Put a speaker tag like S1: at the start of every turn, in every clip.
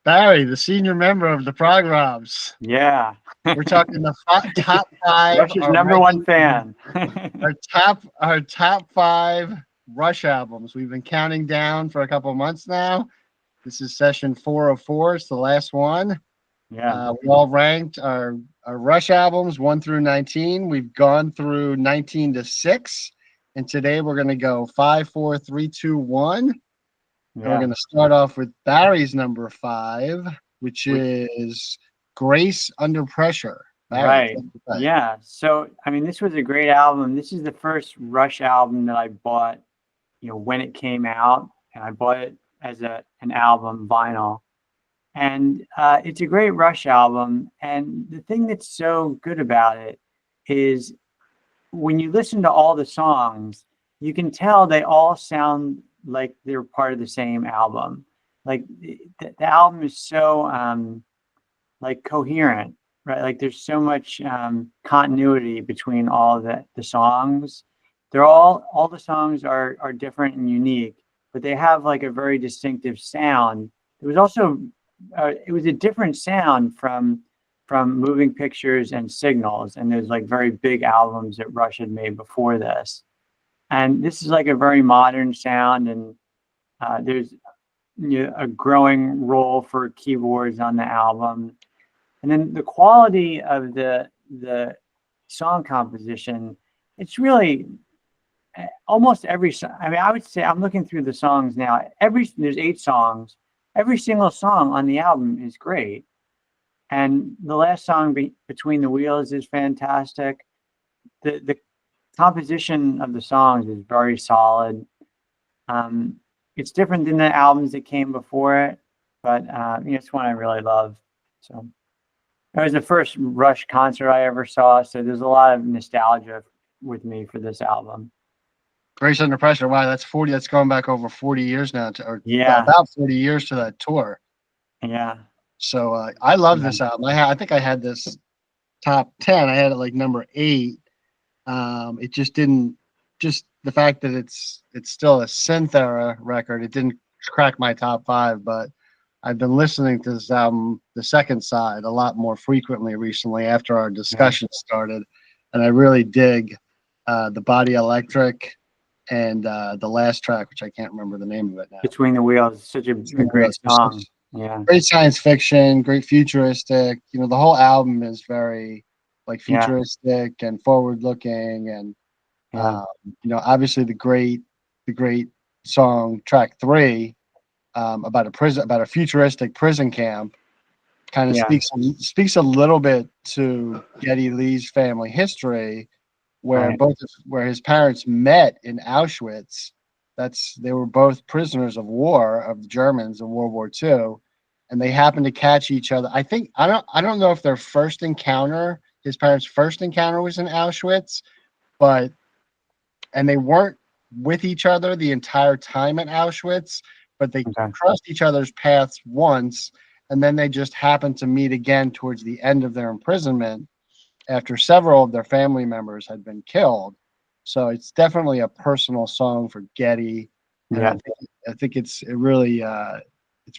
S1: Barry, the senior member of the Prog Robs.
S2: Yeah.
S1: We're talking the top five.
S2: Rush's number one fan.
S1: Our top five Rush albums. We've been counting down for a couple of months now. This is session 404. It's the last one.
S2: Yeah.
S1: We all ranked our Rush albums 1 through 19. We've gone through 19 to 6. And today we're going to go 5, 4, 3, 2, 1. And we're going to start off with Barry's number 5, which is Grace Under Pressure. Barry,
S2: right. Yeah. So, I mean, this was a great album. This is the first Rush album that I bought, when it came out. And I bought it as an album, vinyl. And it's a great Rush album. And the thing that's so good about it is when you listen to all the songs, you can tell they all sound like they're part of the same album. Like the album is so like coherent, right? Like there's so much continuity between all the songs. They're all the songs are different and unique, but they have like a very distinctive sound. It was also it was a different sound from Moving Pictures and Signals, and there's like very big albums that Rush had made before this. And this is like a very modern sound, and there's a growing role for keyboards on the album. And then the quality of the song composition, it's really almost every song. I mean, I would say I'm looking through the songs now. There's 8 songs. Every single song on the album is great. And the last song, Between the Wheels, is fantastic. The composition of the songs is very solid. It's different than the albums that came before it, but it's one I really love. So it was the first Rush concert I ever saw, so there's a lot of nostalgia with me for this album.
S1: Grace Under Pressure. Wow, that's 40. That's going back over 40 years now, about 40 years to that tour.
S2: Yeah.
S1: So I love this album. I think I had this top 10. I had it like number 8. It just didn't. Just the fact that it's still a synth era record. It didn't crack my top 5, but I've been listening to this album, the second side, a lot more frequently recently after our discussion started, and I really dig the Body Electric and the last track, which I can't remember the name of it now.
S2: Between the Wheels, such a great song. Yeah,
S1: great science fiction, great futuristic. The whole album is very like futuristic and forward looking, and obviously the great song track 3 about a futuristic prison camp kind of speaks a little bit to Geddy Lee's family history, where where his parents met in Auschwitz. They were both prisoners of war of the Germans in World War II, and they happened to catch each other. I don't know if his parents' first encounter was in Auschwitz, and they weren't with each other the entire time at Auschwitz, but they crossed each other's paths once, and then they just happened to meet again towards the end of their imprisonment after several of their family members had been killed. So it's definitely a personal song for Geddy. And I think it's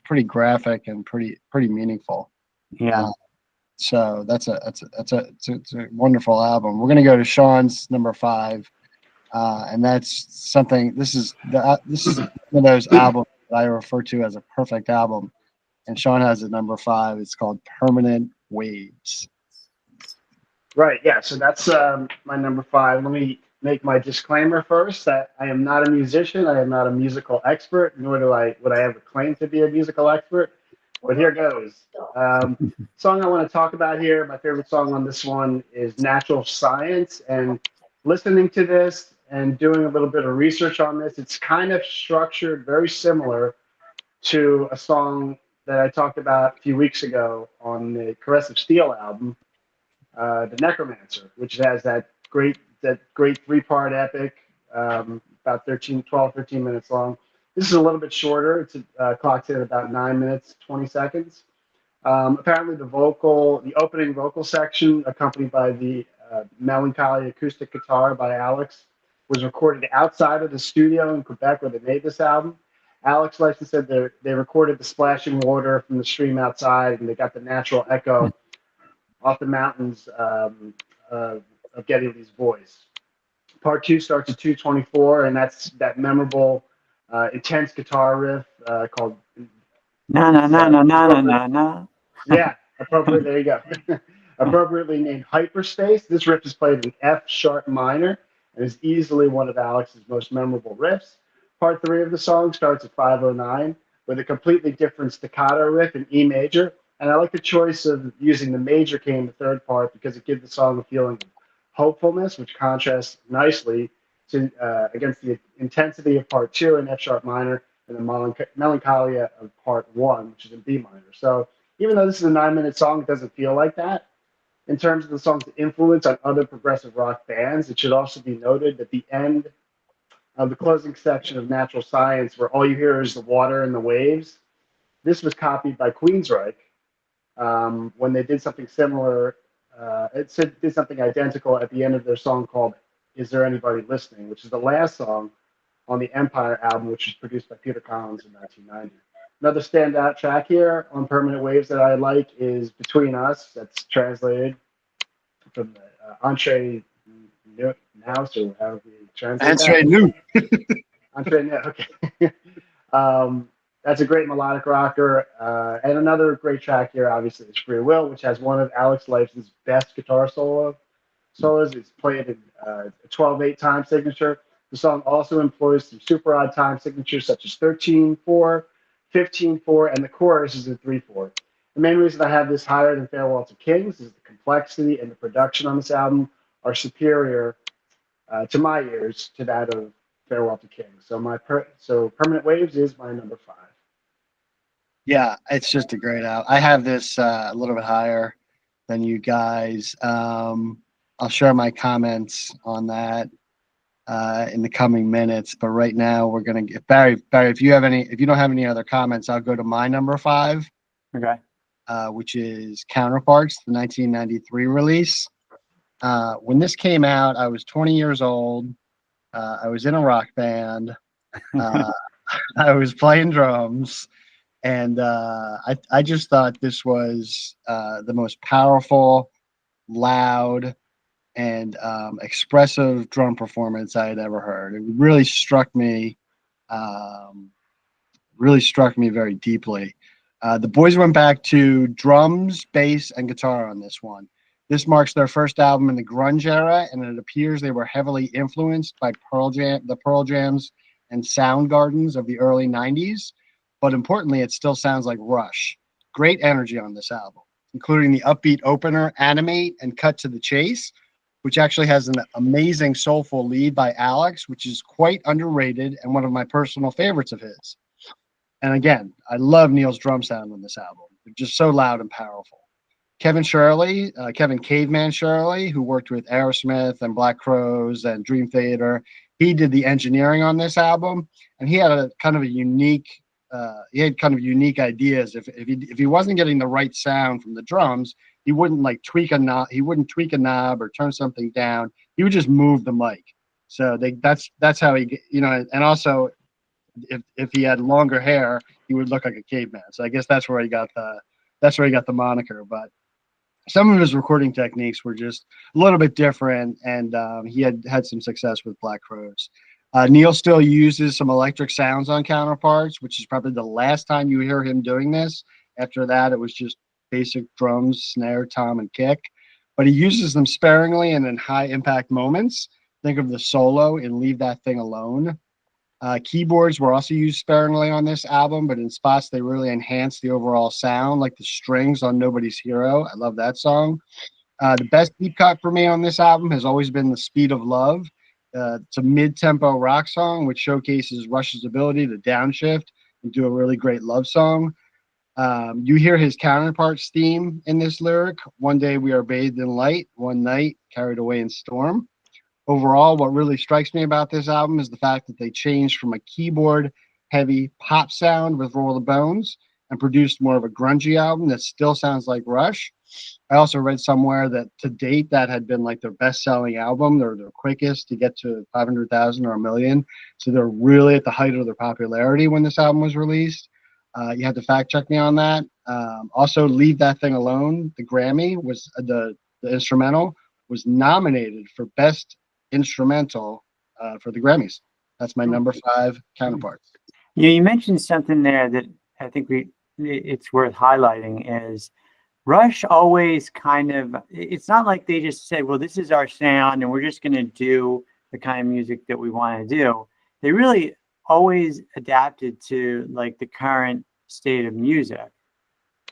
S1: pretty graphic and pretty meaningful.
S2: Yeah.
S1: So it's a wonderful album. We're gonna go to Sean's number 5, and that's something. This is one of those albums that I refer to as a perfect album, and Sean has it number 5. It's called Permanent Waves.
S3: Right. Yeah. So that's my number 5. Let me make my disclaimer first that I am not a musician. I am not a musical expert, nor would I ever claim to be a musical expert. But here goes. Song I want to talk about here, my favorite song on this one is Natural Science. And listening to this and doing a little bit of research on this, it's kind of structured very similar to a song that I talked about a few weeks ago on the Caress of Steel album, The Necromancer, which has that great 3-part epic, about 13 minutes long. This is a little bit shorter. It's clocked in at about 9 minutes, 20 seconds. Apparently the opening vocal section, accompanied by the melancholy acoustic guitar by Alex, was recorded outside of the studio in Quebec where they made this album. Alex Lifeson said they recorded the splashing water from the stream outside, and they got the natural echo off the mountains of Geddy Lee's voice. Part 2 starts at 2:24, and that's that memorable, intense guitar riff called
S2: Na na na na na na na na.
S3: yeah, appropriate. There you go. Appropriately named Hyperspace. This riff is played in F sharp minor and is easily one of Alex's most memorable riffs. Part 3 of the song starts at 5:09 with a completely different staccato riff in E major. And I like the choice of using the major key in the third part because it gives the song a feeling of hopefulness, which contrasts nicely against the intensity of part 2 in F sharp minor and the melancholia of part 1, which is in B minor. So even though this is a 9-minute song, it doesn't feel like that. In terms of the song's influence on other progressive rock bands, it should also be noted that the end of the closing section of Natural Science, where all you hear is the water and the waves, this was copied by Queensryche when they did something similar. Did something identical at the end of their song called "Is There Anybody Listening," which is the last song on the Empire album, which was produced by Peter Collins in 1990. Another standout track here on Permanent Waves that I like is "Between Us." That's translated from the Entree Now, so however you translate
S1: Entree
S3: that.
S1: Nous.
S3: Entree Now, okay. That's a great melodic rocker. And another great track here, obviously, is Free Will, which has one of Alex Lifeson's best guitar solos. It's played in a 12/8 time signature. The song also employs some super odd time signatures such as 13/4, 15/4, and the chorus is in 3/4. The main reason I have this higher than Farewell to Kings is the complexity and the production on this album are superior to my ears to that of Farewell to Kings. So Permanent Waves is my number 5.
S1: Yeah, it's just a great album. I have this a little bit higher than you guys. I'll share my comments on that in the coming minutes. But right now, we're gonna get Barry. If you don't have any other comments, I'll go to my number 5.
S2: Okay.
S1: Which is Counterparts, the 1993 release. When this came out, I was 20 years old. I was in a rock band. I was playing drums. And I just thought this was the most powerful, loud, and expressive drum performance I had ever heard. It really struck me very deeply. The boys went back to drums, bass, and guitar on this one. This marks their first album in the grunge era, and it appears they were heavily influenced by the Pearl Jams and Soundgardens of the early 90s. But importantly, it still sounds like Rush. Great energy on this album, including the upbeat opener, Animate, and Cut to the Chase, which actually has an amazing soulful lead by Alex, which is quite underrated and one of my personal favorites of his. And again, I love Neil's drum sound on this album. They're just so loud and powerful. Kevin Caveman Shirley, who worked with Aerosmith and Black Crowes and Dream Theater, he did the engineering on this album, and he had a kind of unique ideas. If he wasn't getting the right sound from the drums, he wouldn't tweak a knob or turn something down. He would just move the mic. So that's how he, and also if he had longer hair, he would look like a caveman. So I guess that's where he got the moniker. But some of his recording techniques were just a little bit different, and he had some success with Black Crowes. Neil still uses some electric sounds on Counterparts, which is probably the last time you hear him doing this. After that, it was just basic drums, snare, tom, and kick. But he uses them sparingly and in high-impact moments. Think of the solo in Leave That Thing Alone. Keyboards were also used sparingly on this album, but in spots they really enhanced the overall sound, like the strings on Nobody's Hero. I love that song. The best deep cut for me on this album has always been The Speed of Love. It's a mid-tempo rock song which showcases Rush's ability to downshift and do a really great love song. You hear his Counterparts theme in this lyric. One day we are bathed in light, one night carried away in storm. Overall, what really strikes me about this album is the fact that they changed from a keyboard-heavy pop sound with Roll the Bones and produced more of a grungy album that still sounds like Rush. I also read somewhere that to date that had been like their best-selling album. They're their quickest to get to 500,000 or a million. So they're really at the height of their popularity when this album was released. You had to fact check me on that. Also, Leave That Thing Alone, the Grammy was the instrumental was nominated for Best Instrumental for the Grammys. That's my number 5 counterparts.
S2: Yeah, you mentioned something there that I think it's worth highlighting is Rush always kind of, it's not like they just said, well, this is our sound and we're just going to do the kind of music that we want to do. They really always adapted to like the current state of music.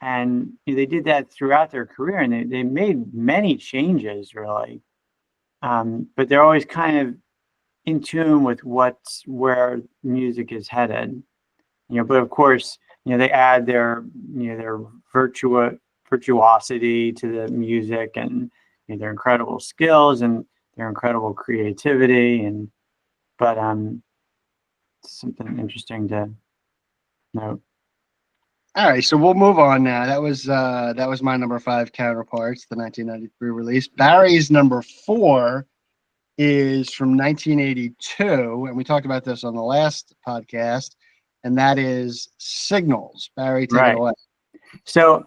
S2: And they did that throughout their career, and they made many changes really. But they're always kind of in tune with where music is headed. But of course, they add their virtuosity to the music, and their incredible skills and their incredible creativity, but something interesting to note.
S1: All right, so we'll move on now. That was my number 5 counterparts, the 1993 release. Barry's number 4 is from 1982, and we talked about this on the last podcast, and that is Signals. Barry, take it away.
S2: So,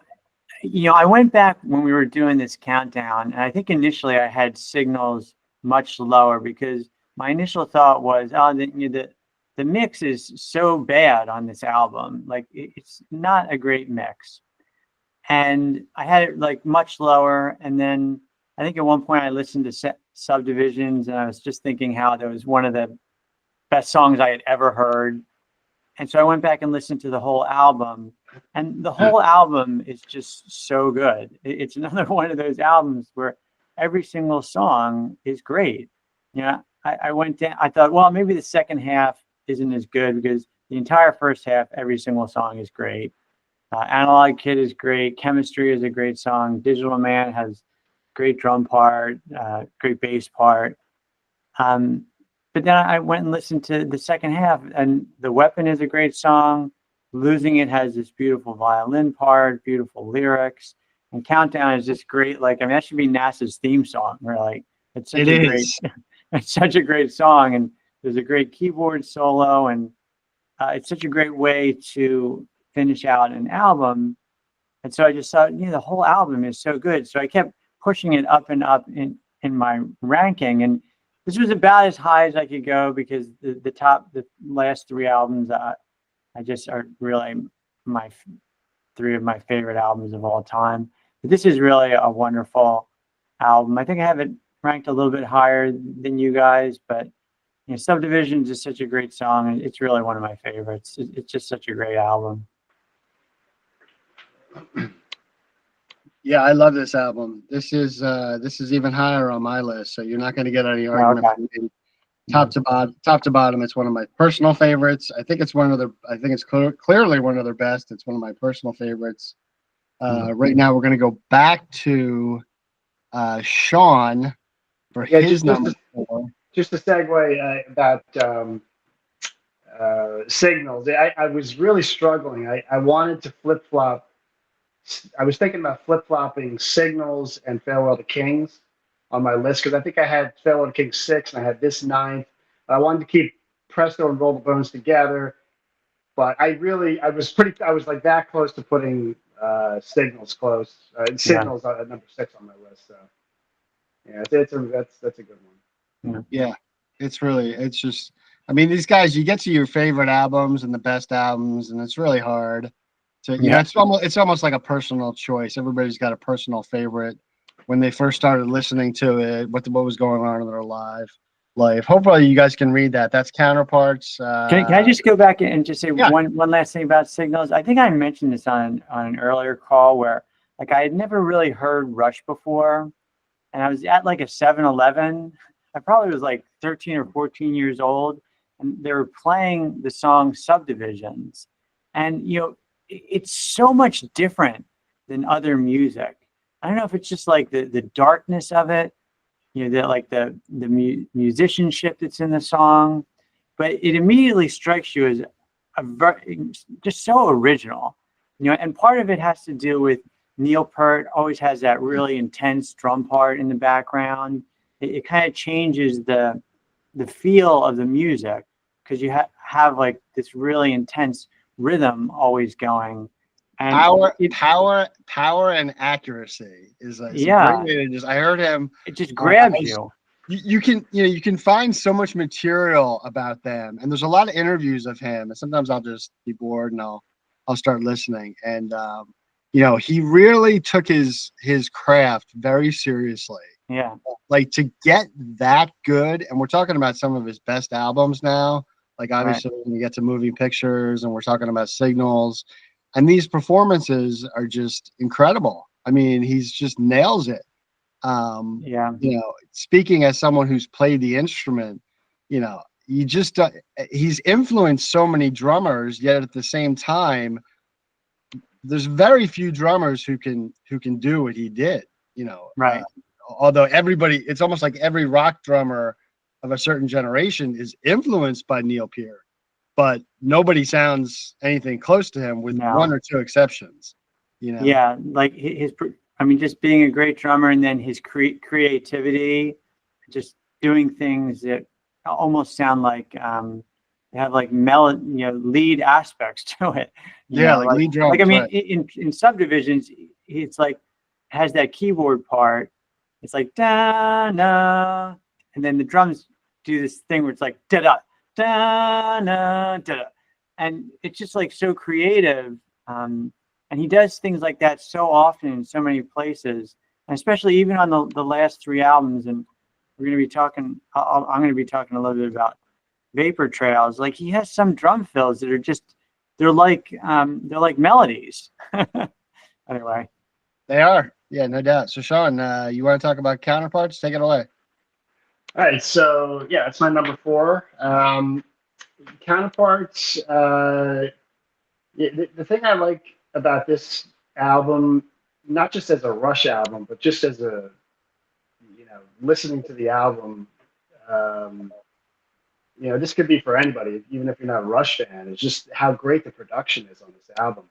S2: I went back when we were doing this countdown, and I think initially I had Signals much lower because my initial thought was, the mix is so bad on this album. Like, it's not a great mix. And I had it like much lower. And then I think at one point I listened to Subdivisions, and I was just thinking how that was one of the best songs I had ever heard. And so I went back and listened to the whole album, and the whole album is just so good. It's another one of those albums where every single song is great. I went down, I thought, well, maybe the second half isn't as good because the entire first half, every single song is great. Analog Kid is great. Chemistry is a great song. Digital Man has great drum part, great bass part. But then I went and listened to the second half, and The Weapon is a great song. Losing It has this beautiful violin part, beautiful lyrics, and Countdown is just great. Like, that should be NASA's theme song. It's such a great song, and there's a great keyboard solo, and it's such a great way to finish out an album. And so I just thought, the whole album is so good. So I kept pushing it up and up in my ranking, and this was about as high as I could go because the last 3 albums I just are really 3 of my favorite albums of all time. But this is really a wonderful album. I think I have it ranked a little bit higher than you guys, but Subdivisions is such a great song, and it's really one of my favorites. It's just such a great album.
S1: Yeah, I love this album. This is even higher on my list, so you're not going to get any argument from me. Top to bottom, it's one of my personal favorites. I think it's clearly one of their best. It's one of my personal favorites. Right now, we're going to go back to Sean for his number 4.
S3: Just a segue about Signals. I was really struggling. I wanted to flip-flop. I was thinking about flip-flopping Signals and Farewell to Kings on my list because I think I had Farewell to Kings 6 and I had this 9th. I wanted to keep Presto and Roll the Bones together, but I was like that close to putting Signals close. Signals at number 6 on my list. So yeah, that's a good one.
S1: Yeah, it's just, these guys, you get to your favorite albums and the best albums, and it's really hard to, it's almost like a personal choice. Everybody's got a personal favorite when they first started listening to it, what was going on in their life. Hopefully you guys can read that. That's Counterparts.
S2: Can I just go back and just say one last thing about Signals? I think I mentioned this on an earlier call where I had never really heard Rush before, and I was at like a 7-Eleven. I probably was like 13 or 14 years old, and they were playing the song Subdivisions. And, it's so much different than other music. I don't know if it's just like the darkness of it, the musicianship that's in the song, but it immediately strikes you as just so original, and part of it has to do with, Neil Peart always has that really intense drum part in the background. It kind of changes the feel of the music because you have like this really intense rhythm always going. And
S1: Power and accuracy is a great
S2: yeah,
S1: way to just. I heard him.
S2: it just grabs
S1: I
S2: you.
S1: you can you can find so much material about them, and there's a lot of interviews of him, and sometimes I'll just be bored and I'll start listening, and he really took his craft very seriously,
S2: Yeah,
S1: like to get that good. And we're talking about some of his best albums now, like
S2: right.
S1: obviously when you get to Moving Pictures, and we're talking about Signals, and these performances are just incredible. I mean, he's just nails it.
S2: Yeah,
S1: Speaking as someone who's played the instrument, you just he's influenced so many drummers, yet at the same time, there's very few drummers who can do what he did.
S2: right.
S1: Although it's almost like every rock drummer of a certain generation is influenced by Neil Peart, but nobody sounds anything close to him, with
S2: No.
S1: one or two exceptions.
S2: Yeah, like I mean, just being a great drummer, and then his creativity, just doing things that almost sound like they have like lead aspects to it.
S1: Like lead drums.
S2: Like I mean,
S1: right.
S2: in Subdivisions, it's like has that keyboard part. It's like da na, and then the drums do this thing where it's like da da da na da da, and it's just like so creative. And he does things like that so often in so many places, and especially even on the last three albums. And we're going to be talking. I'm going to be talking a little bit about Vapor Trails. Like he has some drum fills that are just they're like melodies. Anyway,
S1: they are. Yeah, no doubt. So Sean, you want to talk about Counterparts? Take it away.
S3: All right, so yeah, that's my number 4. Counterparts. The thing I like about this album, not just as a Rush album, but just as a, listening to the album, this could be for anybody, even if you're not a Rush fan, is just how great the production is on this album.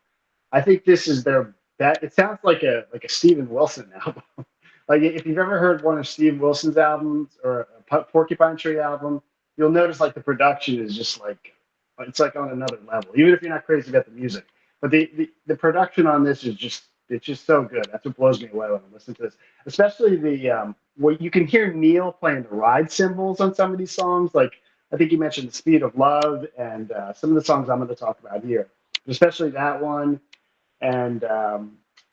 S3: I think this is their best. It sounds like a Steven Wilson album. Like if you've ever heard one of Steve Wilson's albums or a Porcupine Tree album, you'll notice like the production is just like, it's like on another level, even if you're not crazy about the music. But the production on this is it's just so good. That's what blows me away when I listen to this. Especially the where you can hear Neil playing the ride cymbals on some of these songs. Like I think you mentioned The Speed of Love and some of the songs I'm going to talk about here. But especially that one and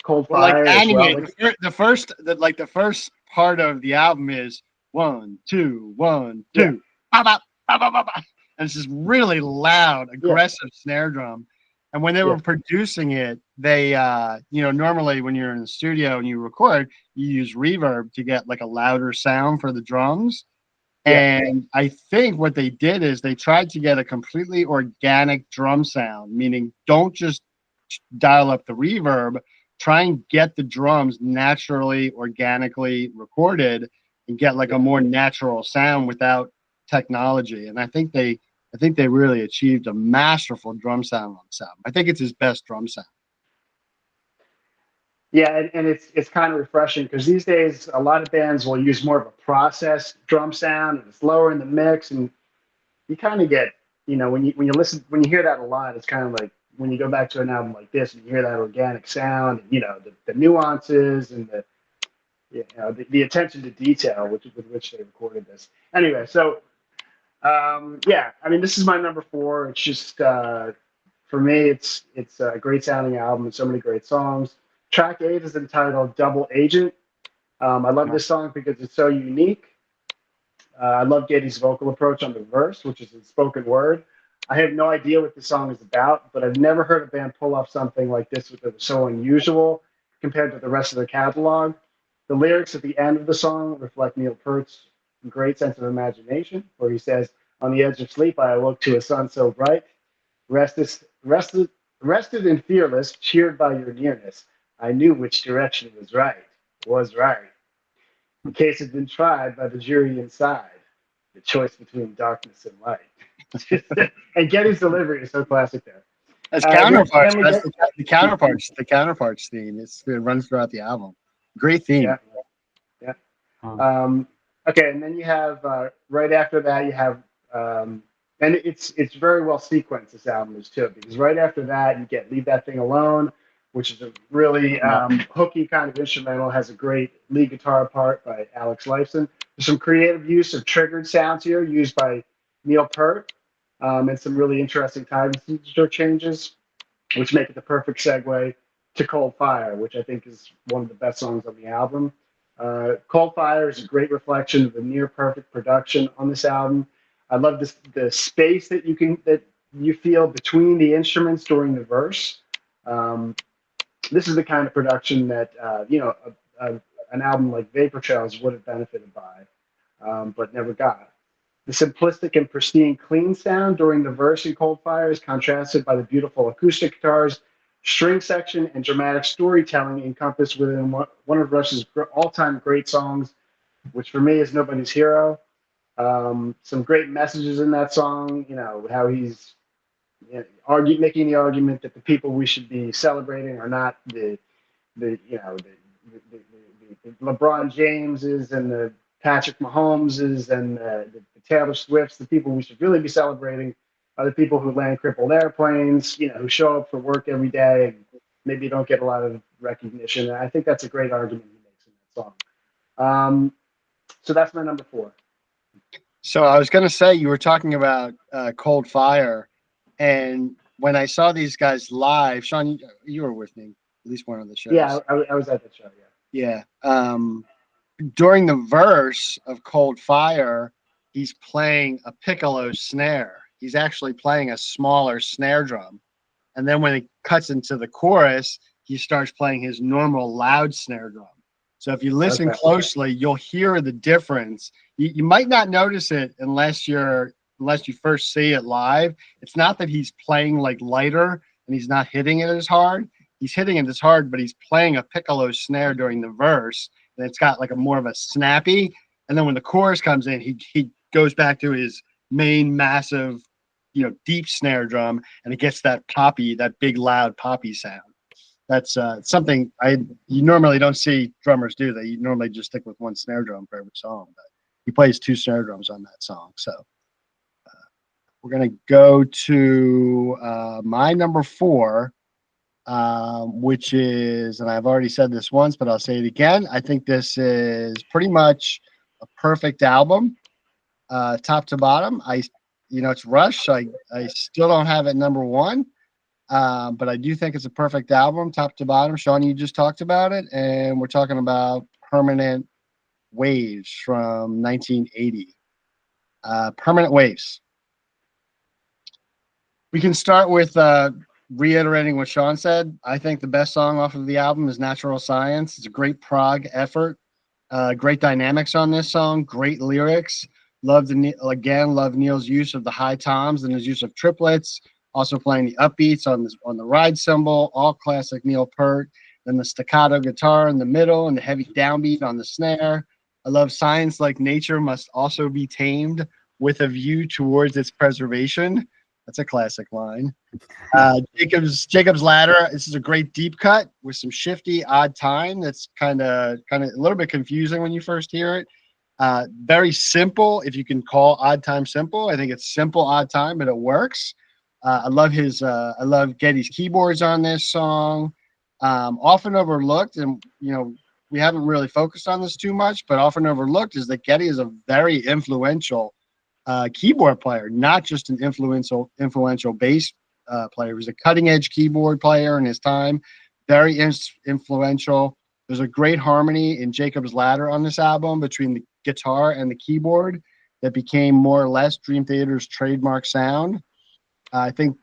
S3: Cold Fire as well. Like,
S1: the first part of the album is 1 2 1 2. Yeah. Bah, bah, bah, bah, bah, bah. And it's just really loud, aggressive snare drum. And when they were producing it, they, normally when you're in the studio and you record, you use reverb to get like a louder sound for the drums. And I think what they did is they tried to get a completely organic drum sound, meaning don't just dial up the reverb, try and get the drums naturally, organically recorded and get like a more natural sound without technology. And I think they really achieved a masterful drum sound on this album. I think it's his best drum sound.
S3: Yeah, and it's kind of refreshing because these days a lot of bands will use more of a processed drum sound and it's lower in the mix, and you kind of get, when you hear that a lot, it's kind of like when you go back to an album like this and you hear that organic sound, and, the nuances and the attention to detail with which they recorded this. Anyway, so I mean, this is my number 4. It's just for me, it's a great sounding album and so many great songs. Track 8 is entitled Double Agent. I love this song because it's so unique. I love Geddy's vocal approach on the verse, which is in spoken word. I have no idea what the song is about, but I've never heard a band pull off something like this that was so unusual compared to the rest of their catalog. The lyrics at the end of the song reflect Neil Peart's great sense of imagination, where he says, "On the edge of sleep, I awoke to a sun so bright, rested and fearless, cheered by your nearness. I knew which direction was right. The case had been tried by the jury inside. The choice between darkness and light." And Geddy's delivery is so classic there.
S1: As
S3: Yeah,
S1: counterparts,
S3: then we
S1: that's
S3: get
S1: the counterparts theme. It runs throughout the album. Great theme.
S3: yeah, yeah. Okay, and then you have right after that you have and it's very well sequenced. This album is too, because right after that you get "Leave That Thing Alone," which is a really hooky kind of instrumental. Has a great lead guitar part by Alex Lifeson. There's some creative use of triggered sounds here used by Neil Peart, and some really interesting time signature changes, which make it the perfect segue to "Cold Fire," which I think is one of the best songs on the album. "Cold Fire" is a great reflection of the near perfect production on this album. I love the space that you feel between the instruments during the verse. Um, this is the kind of production that an album like Vapor Trails would have benefited by, but never got. The simplistic and pristine clean sound during the verse in "Cold Fire" is contrasted by the beautiful acoustic guitars, string section, and dramatic storytelling encompassed within one of Rush's all-time great songs, which for me is "Nobody's Hero." Some great messages in that song. You know how he's making the argument that the people we should be celebrating are not the LeBron Jameses and the Patrick Mahomeses and the Taylor Swifts. The people we should really be celebrating are the people who land crippled airplanes, who show up for work every day and maybe don't get a lot of recognition. And I think that's a great argument he makes in that song. So that's my number 4.
S1: So I was going to say, you were talking about Cold Fire, and when I saw these guys live, Sean, you were with me at least one of the shows.
S3: Yeah, I was at the show.
S1: Yeah. During the verse of Cold Fire, he's playing a piccolo snare. He's actually playing a smaller snare drum. And then when it cuts into the chorus, he starts playing his normal loud snare drum. So if you listen closely, you'll hear the difference. You might not notice it unless you first see it live. It's not that he's playing like lighter and he's not hitting it as hard. He's hitting it as hard, but he's playing a piccolo snare during the verse, and it's got like a more of a snappy. And then when the chorus comes in, he goes back to his main massive, deep snare drum, and it gets that big loud poppy sound. That's something you normally don't see drummers do. That you normally just stick with one snare drum for every song, but he plays 2 snare drums on that song. So we're gonna go to my number 4. Which is, and I've already said this once, but I'll say it again. I think this is pretty much a perfect album, top to bottom. It's Rush. So I still don't have it number 1, but I do think it's a perfect album, top to bottom. Sean, you just talked about it, and we're talking about Permanent Waves from 1980. Permanent Waves. We can start with reiterating what Sean said. I think the best song off of the album is Natural Science. It's a great prog effort. Great dynamics on this song. Great lyrics. Love Neil's use of the high toms and his use of triplets. Also playing the upbeats on the ride cymbal. All classic Neil Peart. Then the staccato guitar in the middle and the heavy downbeat on the snare. I love "Science, like nature, must also be tamed with a view towards its preservation." That's a classic line. Jacob's Ladder. This is a great deep cut with some shifty, odd time. That's kind of a little bit confusing when you first hear it. Very simple, if you can call odd time simple. I think it's simple odd time, but it works. I love Geddy's keyboards on this song. Often overlooked, and we haven't really focused on this too much, but often overlooked is that Geddy is a very influential keyboard player, not just an influential bass player. He was a cutting edge keyboard player in his time, very influential. There's a great harmony in Jacob's Ladder on this album between the guitar and the keyboard that became more or less Dream Theater's trademark sound. I think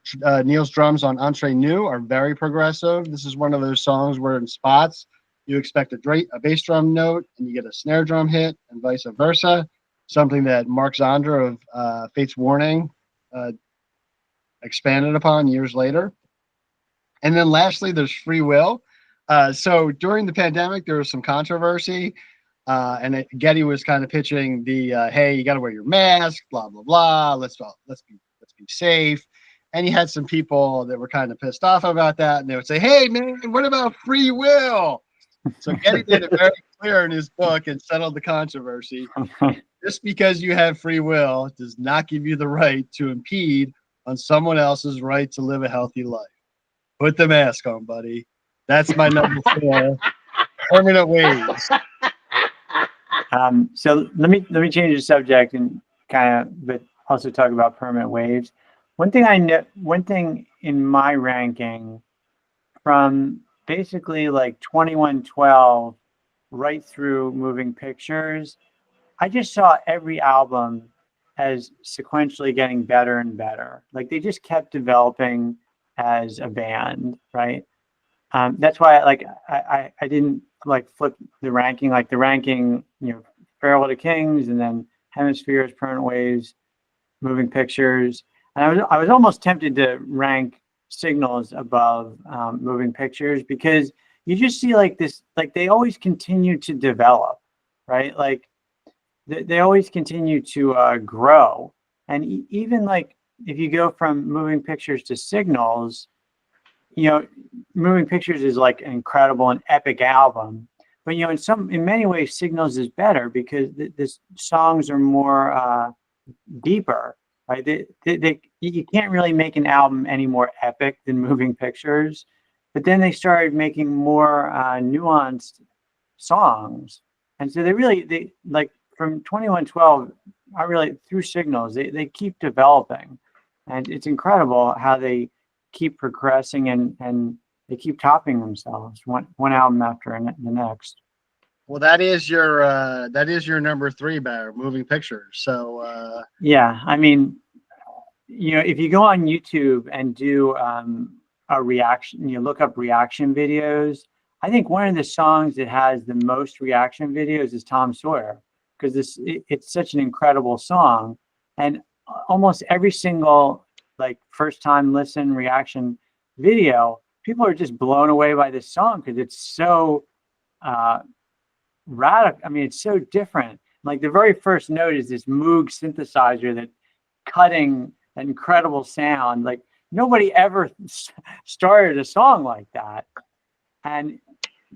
S1: Neil's drums on Entre Nous are very progressive. This is one of those songs where in spots you expect a bass drum note and you get a snare drum hit and vice versa. Something that Mark Zondra of Fates Warning expanded upon years later. And then lastly, there's Free Will. So during the pandemic, there was some controversy, and Geddy was kind of pitching the, hey, you got to wear your mask, blah, blah, blah. Let's be safe. And you had some people that were kind of pissed off about that, and they would say, "Hey, man, what about free will?" So Getty made it very clear in his book and settled the controversy. Just because you have free will does not give you the right to impede on someone else's right to live a healthy life. Put the mask on, buddy. That's my number 4. Permanent waves.
S2: So let me change the subject and but also talk about permanent waves. One thing in my ranking from basically like 2112 right through Moving Pictures, I just saw every album as sequentially getting better and better. Like they just kept developing as a band, right? That's why I didn't like flip the ranking, like the ranking, Farewell to Kings, and then Hemispheres, Permanent Waves, Moving Pictures. And I was almost tempted to rank Signals above Moving Pictures, because you just see like this, like they always continue to develop, right? Like they always continue to grow. And even like if you go from Moving Pictures to Signals, Moving Pictures is like an incredible and epic album, but in many ways Signals is better because the songs are more deeper, right? You can't really make an album any more epic than Moving Pictures, but then they started making more nuanced songs, and so they like from 2112, through Signals, they keep developing, and it's incredible how they keep progressing and they keep topping themselves one album after the next.
S1: Well, that is your number 3, Barry, Moving Pictures. So
S2: yeah, I mean, if you go on YouTube and do a reaction, look up reaction videos, I think one of the songs that has the most reaction videos is Tom Sawyer, because it's such an incredible song, and almost every single like first time listen reaction video, people are just blown away by this song because it's so radical. I mean, it's so different. Like the very first note is this Moog synthesizer that cutting an incredible sound. Like nobody ever started a song like that, and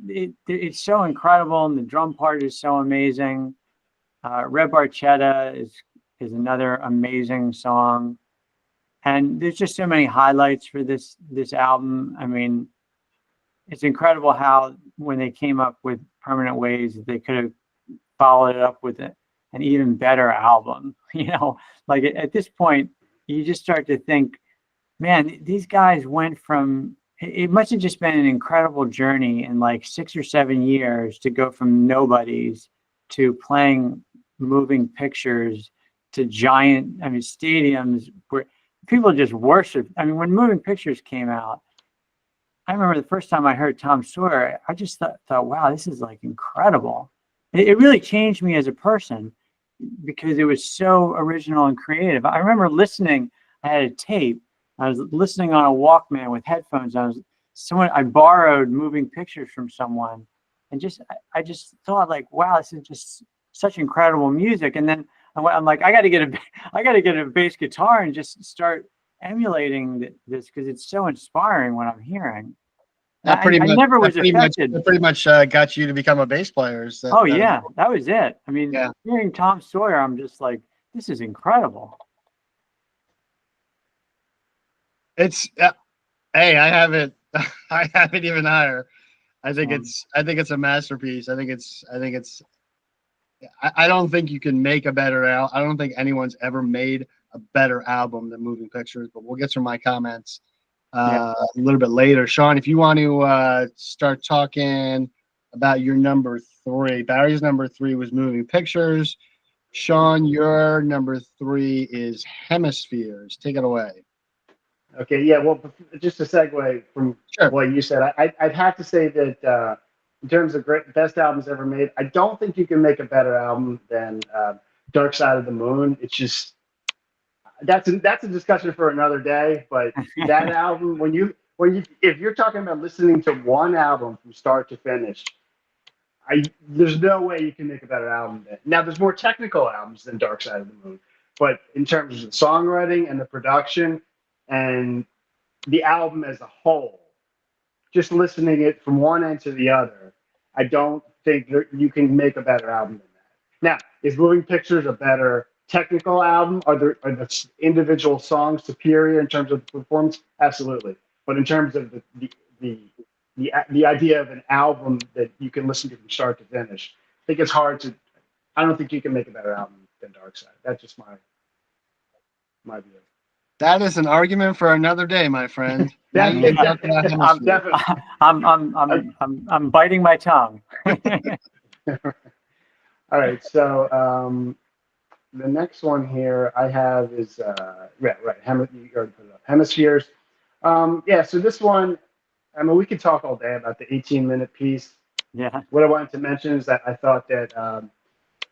S2: it's so incredible. And the drum part is so amazing. Red Barchetta is another amazing song. And there's just so many highlights for this album. I mean, it's incredible how when they came up with Permanent Waves, they could have followed it up with an even better album. Like at this point, you just start to think, man, these guys went from, it must have just been an incredible journey in like 6 or 7 years to go from nobodies to playing Moving Pictures to giant, stadiums where people just worship. I mean, when Moving Pictures came out, I remember the first time I heard Tom Sawyer, I just thought, wow, this is like incredible. It really changed me as a person because it was so original and creative. I remember listening, I had a tape, I was listening on a Walkman with headphones. I borrowed Moving Pictures from someone, and I just thought like, wow, this is just such incredible music. And then I'm like, I got to get a bass guitar and just start emulating this because it's so inspiring what I'm hearing.
S1: That pretty much
S2: never was affected.
S1: That pretty much got you to become a bass player.
S2: Yeah, that was it. I mean, hearing Tom Sawyer, I'm just like, this is incredible.
S1: It's hey, I have it. I have it even higher. I think it's a masterpiece. I don't think you can make a better album. I don't think anyone's ever made a better album than Moving Pictures, but we'll get to my comments a little bit later. Sean, if you want to start talking about your number 3. Barry's number 3 was Moving Pictures. Sean, your number 3 is Hemispheres. Take it away.
S3: Okay, yeah, well, just a segue from what you said, I'd have to say that in terms of best albums ever made, I don't think you can make a better album than Dark Side of the Moon. It's just that's a discussion for another day. But that album, if you're talking about listening to one album from start to finish, there's no way you can make a better album. Now, there's more technical albums than Dark Side of the Moon, but in terms of the songwriting and the production, and the album as a whole, just listening it from one end to the other, I don't think you can make a better album than that. Now, is Moving Pictures a better technical album? Are the individual songs superior in terms of performance? Absolutely. But in terms of the idea of an album that you can listen to from start to finish, I think it's hard to. I don't think you can make a better album than Dark Side. That's just my view.
S1: That is an argument for another day, my friend.
S3: I'm definitely.
S2: I'm biting my tongue.
S3: All right, so the next one here I have is right. You already put it up. Hemispheres. Yeah, so this one, I mean, we could talk all day about the 18-minute piece.
S2: Yeah.
S3: What I wanted to mention is that I thought that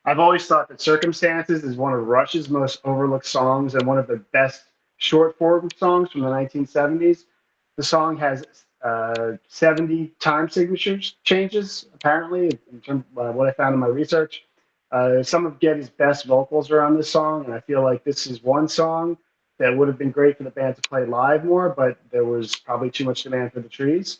S3: I've always thought that Circumstances is one of Rush's most overlooked songs and one of the best short form songs from the 1970s. The song has 70 time signatures changes, apparently, in terms of what I found in my research. Some of Geddy's best vocals are on this song, and I feel like this is one song that would have been great for the band to play live more, but there was probably too much demand for the trees.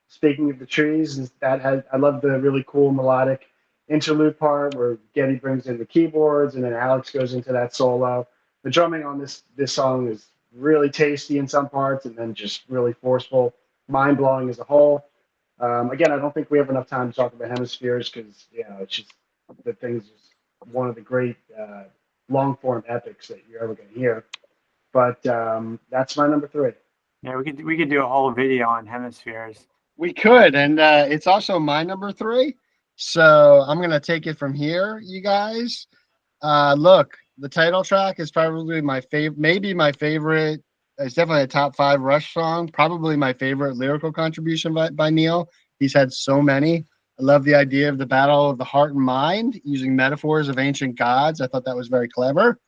S3: Speaking of the trees, I love the really cool melodic interlude part where Geddy brings in the keyboards and then Alex goes into that solo. The drumming on this song is really tasty in some parts and then just really forceful, mind-blowing as a whole. Again, I don't think we have enough time to talk about Hemispheres because, it's just the thing's just one of the great long-form epics that you're ever going to hear. But that's my number 3.
S2: Yeah, we could do a whole video on Hemispheres.
S1: We could, and it's also my number 3. So I'm going to take it from here, you guys. Look, the title track is probably my favorite, maybe my favorite. It's definitely a top 5 Rush song, probably my favorite lyrical contribution by Neil. He's had so many. I love the idea of the battle of the heart and mind using metaphors of ancient gods. I thought that was very clever.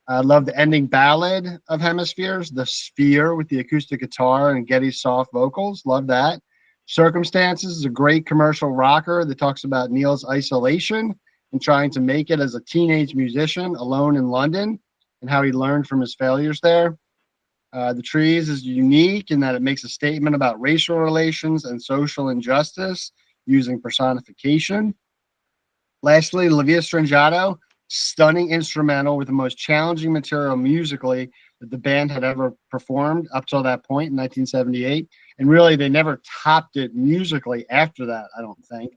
S1: I love the ending ballad of Hemispheres, the sphere with the acoustic guitar and Geddy's soft vocals. Love that. Circumstances is a great commercial rocker that talks about Neil's isolation and trying to make it as a teenage musician alone in London and how he learned from his failures there. The Trees is unique in that it makes a statement about racial relations and social injustice using personification. Lastly, La Via Stringato, stunning instrumental with the most challenging material musically that the band had ever performed up till that point in 1978. And really, they never topped it musically after that, I don't think.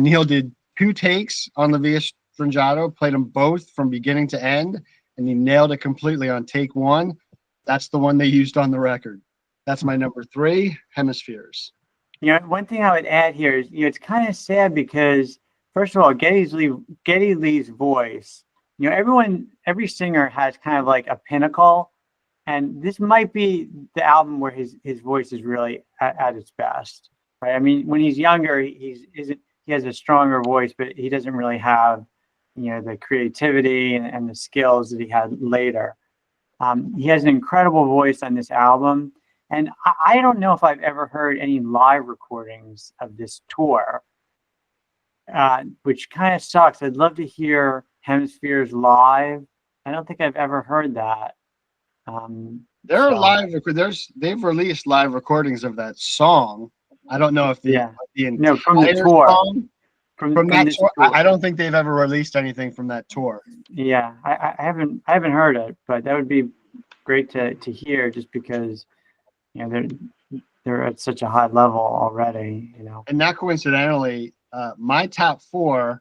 S1: Neil did 2 takes on La Via Stringato, played them both from beginning to end, and he nailed it completely on take 1. That's the one they used on the record. That's my number 3, Hemispheres.
S2: One thing I would add here is, it's kind of sad because, first of all, Geddy Lee's voice, every singer has kind of like a pinnacle, and this might be the album where his voice is really at its best, right? I mean, when he's younger, he has a stronger voice, but he doesn't really have, the creativity and the skills that he had later. He has an incredible voice on this album. And I don't know if I've ever heard any live recordings of this tour, which kind of sucks. I'd love to hear Hemispheres live. I don't think I've ever heard that.
S1: There are they've released live recordings of that song. I don't know if
S2: from the tour.
S1: Song, from that tour. I don't think they've ever released anything from that tour.
S2: Yeah, I haven't heard it, but that would be great to hear, just because they're at such a high level already.
S1: And not coincidentally, my top 4,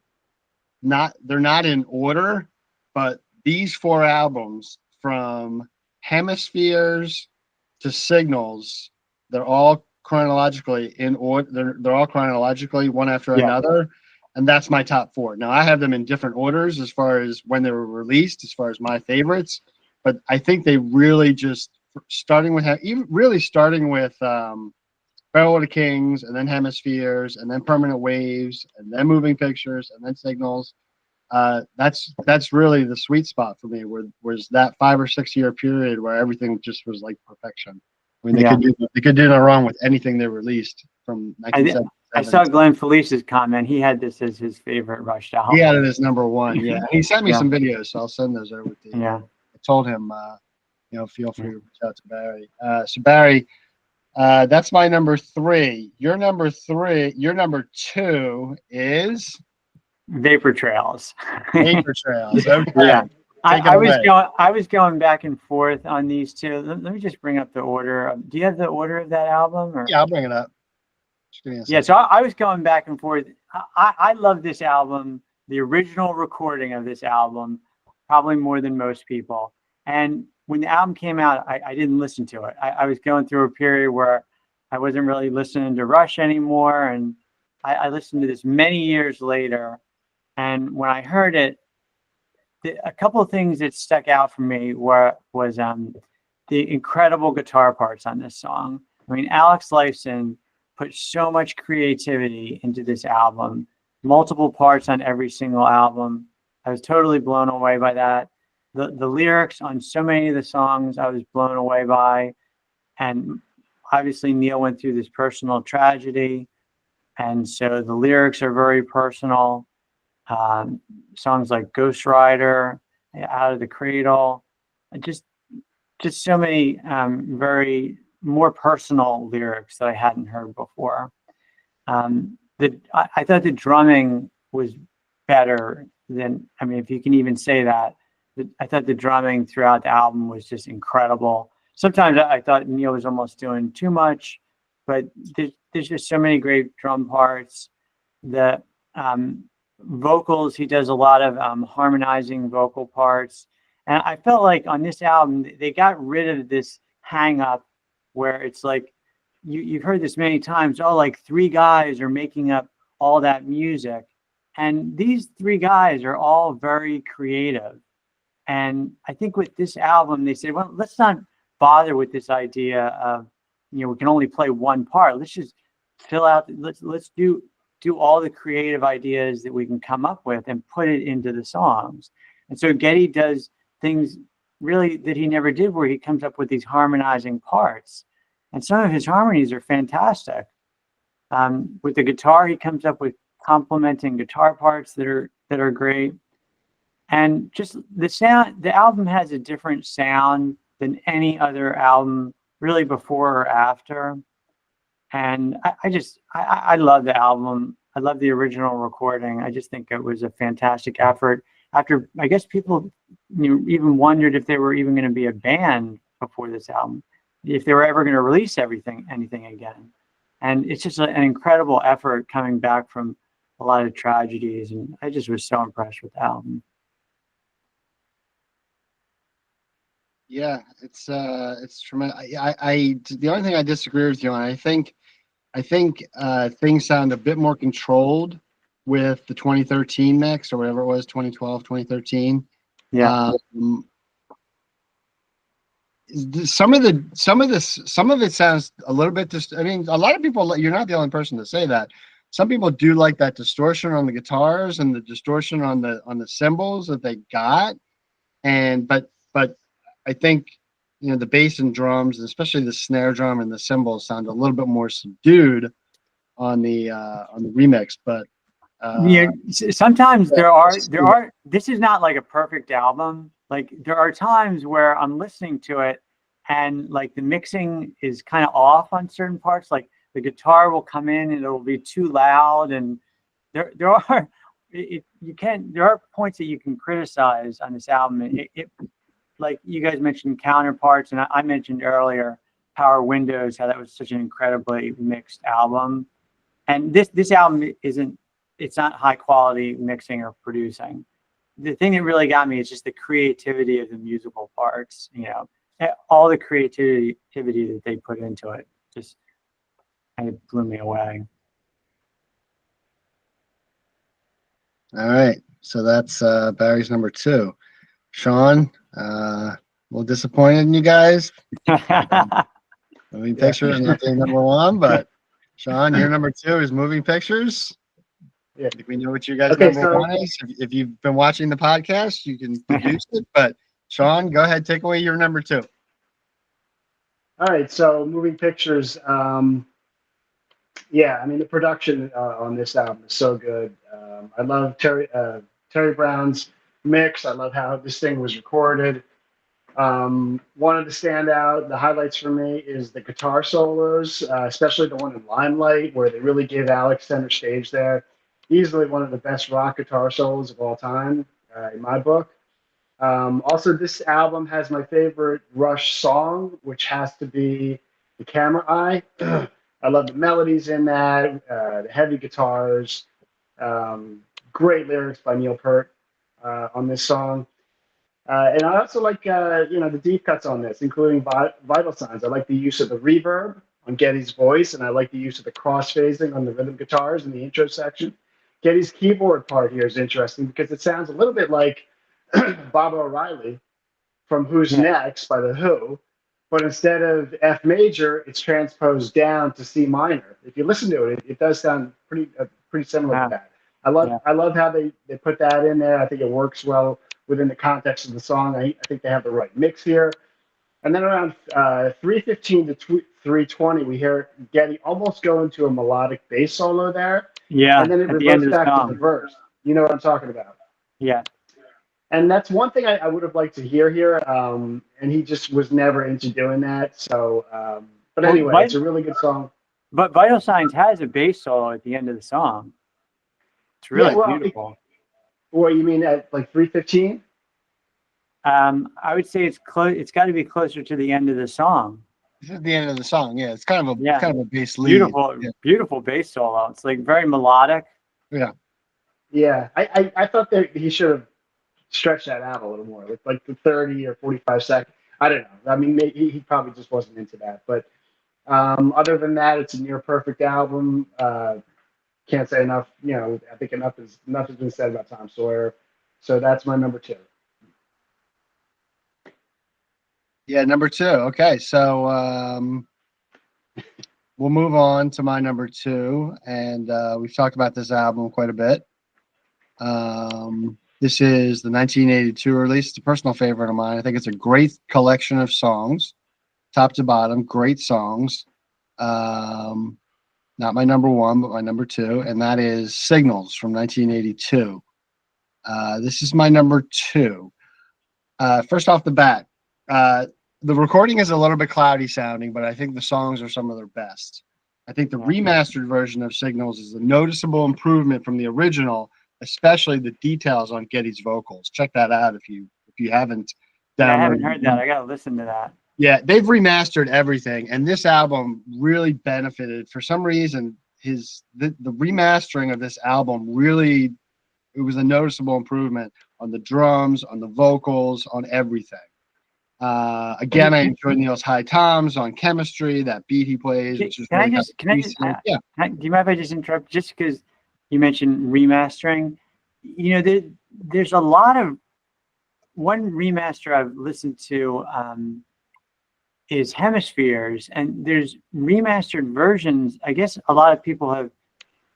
S1: they're not in order, but these 4 albums from Hemispheres to Signals, they're all chronologically in order. They're all chronologically one after another. And that's my top 4. Now, I have them in different orders as far as when they were released, as far as my favorites. But I think they really just, starting with Farewell to Kings, and then Hemispheres, and then Permanent Waves, and then Moving Pictures, and then Signals. That's really the sweet spot for me, was that 5 or 6 year period where everything just was like perfection. I mean, they could do no wrong with anything they released from 1977.
S2: I saw Glenn Felice's comment. He had this as his favorite Rush album.
S1: He had it as number 1. Yeah, he sent me some videos, so I'll send those over to you.
S2: Yeah,
S1: I told him feel free to reach out to Barry. So Barry, that's my number 3. Your number 2 is
S2: Vapor Trails.
S1: Vapor Trails. Okay.
S2: Yeah.
S1: Take it
S2: I
S1: away.
S2: was going back and forth on these two. Let me just bring up the order. Do you have the order of that album? Or?
S1: Yeah, I'll bring it up. Just give me a
S2: Yeah,
S1: second.
S2: so I was going back and forth. I love this album, the original recording of this album, probably more than most people. And when the album came out, I didn't listen to it. I was going through a period where I wasn't really listening to Rush anymore. And I listened to this many years later. And when I heard it, a couple of things that stuck out for me was the incredible guitar parts on this song. I mean, Alex Lifeson put so much creativity into this album, multiple parts on every single album. I was totally blown away by that. The lyrics on so many of the songs I was blown away by. And obviously Neil went through this personal tragedy. And so the lyrics are very personal. Songs like Ghost Rider, Out of the Cradle, just so many very more personal lyrics that I hadn't heard before. I thought the drumming was better than, I mean, if you can even say that. I thought the drumming throughout the album was just incredible. Sometimes I thought Neil was almost doing too much, but there's just so many great drum parts. The vocals, he does a lot of harmonizing vocal parts. And I felt like on this album, they got rid of this hang up where it's like, you've heard this many times, oh, like 3 guys are making up all that music. And these 3 guys are all very creative. And I think with this album, they said, well, let's not bother with this idea of, we can only play one part. Let's just fill out, let's do all the creative ideas that we can come up with and put it into the songs. And so Geddy does things really that he never did, where he comes up with these harmonizing parts. And some of his harmonies are fantastic. With the guitar, he comes up with complementing guitar parts that are great. And just the sound, the album has a different sound than any other album really before or after. And I love the album. I love the original recording. I just think it was a fantastic effort. After, I guess people even wondered if they were even going to be a band before this album, if they were ever going to release anything again. And it's just an incredible effort coming back from a lot of tragedies. And I just was so impressed with the album.
S1: Yeah, it's tremendous. The only thing I disagree with you on, I think things sound a bit more controlled with the 2013 mix or whatever it was, 2012, 2013.
S2: Yeah.
S1: Some of it sounds a little bit I mean, a lot of people, you're not the only person to say that. Some people do like that distortion on the guitars and the distortion on the cymbals that they got. But I think, the bass and drums, especially the snare drum and the cymbals, sound a little bit more subdued on the remix. But
S2: sometimes there are. This is not like a perfect album. Like there are times where I'm listening to it, and like the mixing is kind of off on certain parts. Like the guitar will come in and it will be too loud, and there are points that you can criticize on this album. Like you guys mentioned counterparts, and I mentioned earlier Power Windows, how that was such an incredibly mixed album. And this album it's not high quality mixing or producing. The thing that really got me is just the creativity of the musical parts, all the creativity that they put into it just kind of blew me away.
S1: All right. So that's Barry's number 2. Sean, a little disappointed in you guys. Moving Pictures is not being number 1, but Sean, your number 2 is Moving Pictures.
S3: Yeah.
S1: I think we know what you guys' number 1 is. If you've been watching the podcast, you can deduce it. But Sean, go ahead, take away your number 2.
S3: All right, so Moving Pictures. Yeah, I mean the production on this album is so good. I love Terry Brown's mix. I love how this thing was recorded. One of the highlights for me is the guitar solos, especially the one in Limelight, where they really give Alex center stage there. Easily one of the best rock guitar solos of all time, in my book. Also, this album has my favorite Rush song, which has to be The Camera Eye. I love the melodies in that, the heavy guitars, great lyrics by Neil Peart on this song. And I also like, the deep cuts on this, including vital signs. I like the use of the reverb on Geddy's voice, and I like the use of the cross phasing on the rhythm guitars in the intro section. Geddy's keyboard part here is interesting because it sounds a little bit like Baba O'Reilly from Who's
S2: Yeah.
S3: Next by The Who, but instead of F major, it's transposed down to C minor. If you listen to it, it does sound pretty similar to that. I love how they put that in there. I think it works well within the context of the song. I think they have the right mix here. And then around 3:15 to 3:20, we hear Geddy almost go into a melodic bass solo there,
S2: Yeah,
S3: and then it
S2: at the end
S3: reverts
S2: of the
S3: back to the
S2: song.
S3: verse. You know what I'm talking about?
S2: Yeah.
S3: And that's one thing I would have liked to hear here. And he just was never into doing that. So, but
S2: Well,
S3: anyway, it's a really good song.
S2: but Vital Signs has a bass solo at the end of the song. It's
S3: Yeah,
S2: really
S3: well,
S2: beautiful.
S3: What you mean at like 3:15?
S2: I would say it's close. It's got to be closer to the end of the song.
S1: This is the end of the song. Yeah, it's kind of a bass lead.
S2: Beautiful,
S1: Yeah.
S2: beautiful bass solo. It's like very melodic.
S1: Yeah.
S3: Yeah, I thought that he should have stretched that out a little more, like the 30 or 45 seconds. I don't know. I mean, maybe he probably just wasn't into that. But other than that, it's a near perfect album. Can't say enough. I think enough has been said about Tom Sawyer. So that's my number 2.
S1: Yeah, number 2. Okay, so we'll move on to my number 2, and we've talked about this album quite a bit. This is the 1982 release. It's a personal favorite of mine. I think it's a great collection of songs, top to bottom, great songs. Not my number 1, but my number 2, and that is Signals from 1982. This is my number 2. First off the bat, the recording is a little bit cloudy sounding, but I think the songs are some of their best. I think the remastered version of Signals is a noticeable improvement from the original, especially the details on Geddy's vocals. Check that out if you haven't downloaded.
S2: Yeah, I haven't heard that. I gotta listen to that.
S1: Yeah, they've remastered everything, and this album really benefited. For some reason, the remastering of this album really, it was a noticeable improvement on the drums, on the vocals, on everything. Again, I enjoy Neil's high toms on Chemistry, that beat he plays.
S2: Do you mind if I just interrupt? Just because you mentioned remastering, there's a lot of one remaster I've listened to is Hemispheres, and there's remastered versions. I guess a lot of people have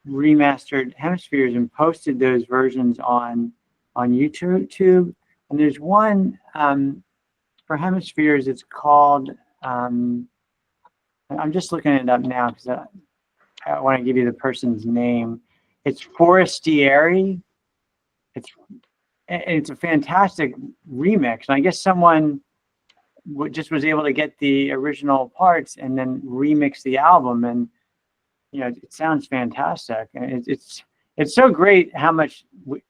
S2: remastered Hemispheres and posted those versions on YouTube. And there's one for Hemispheres. It's called. I'm just looking it up now because I want to give you the person's name. It's Forestieri. It's a fantastic remix, and I guess someone just was able to get the original parts and then remix the album, and it sounds fantastic. And it's so great how much we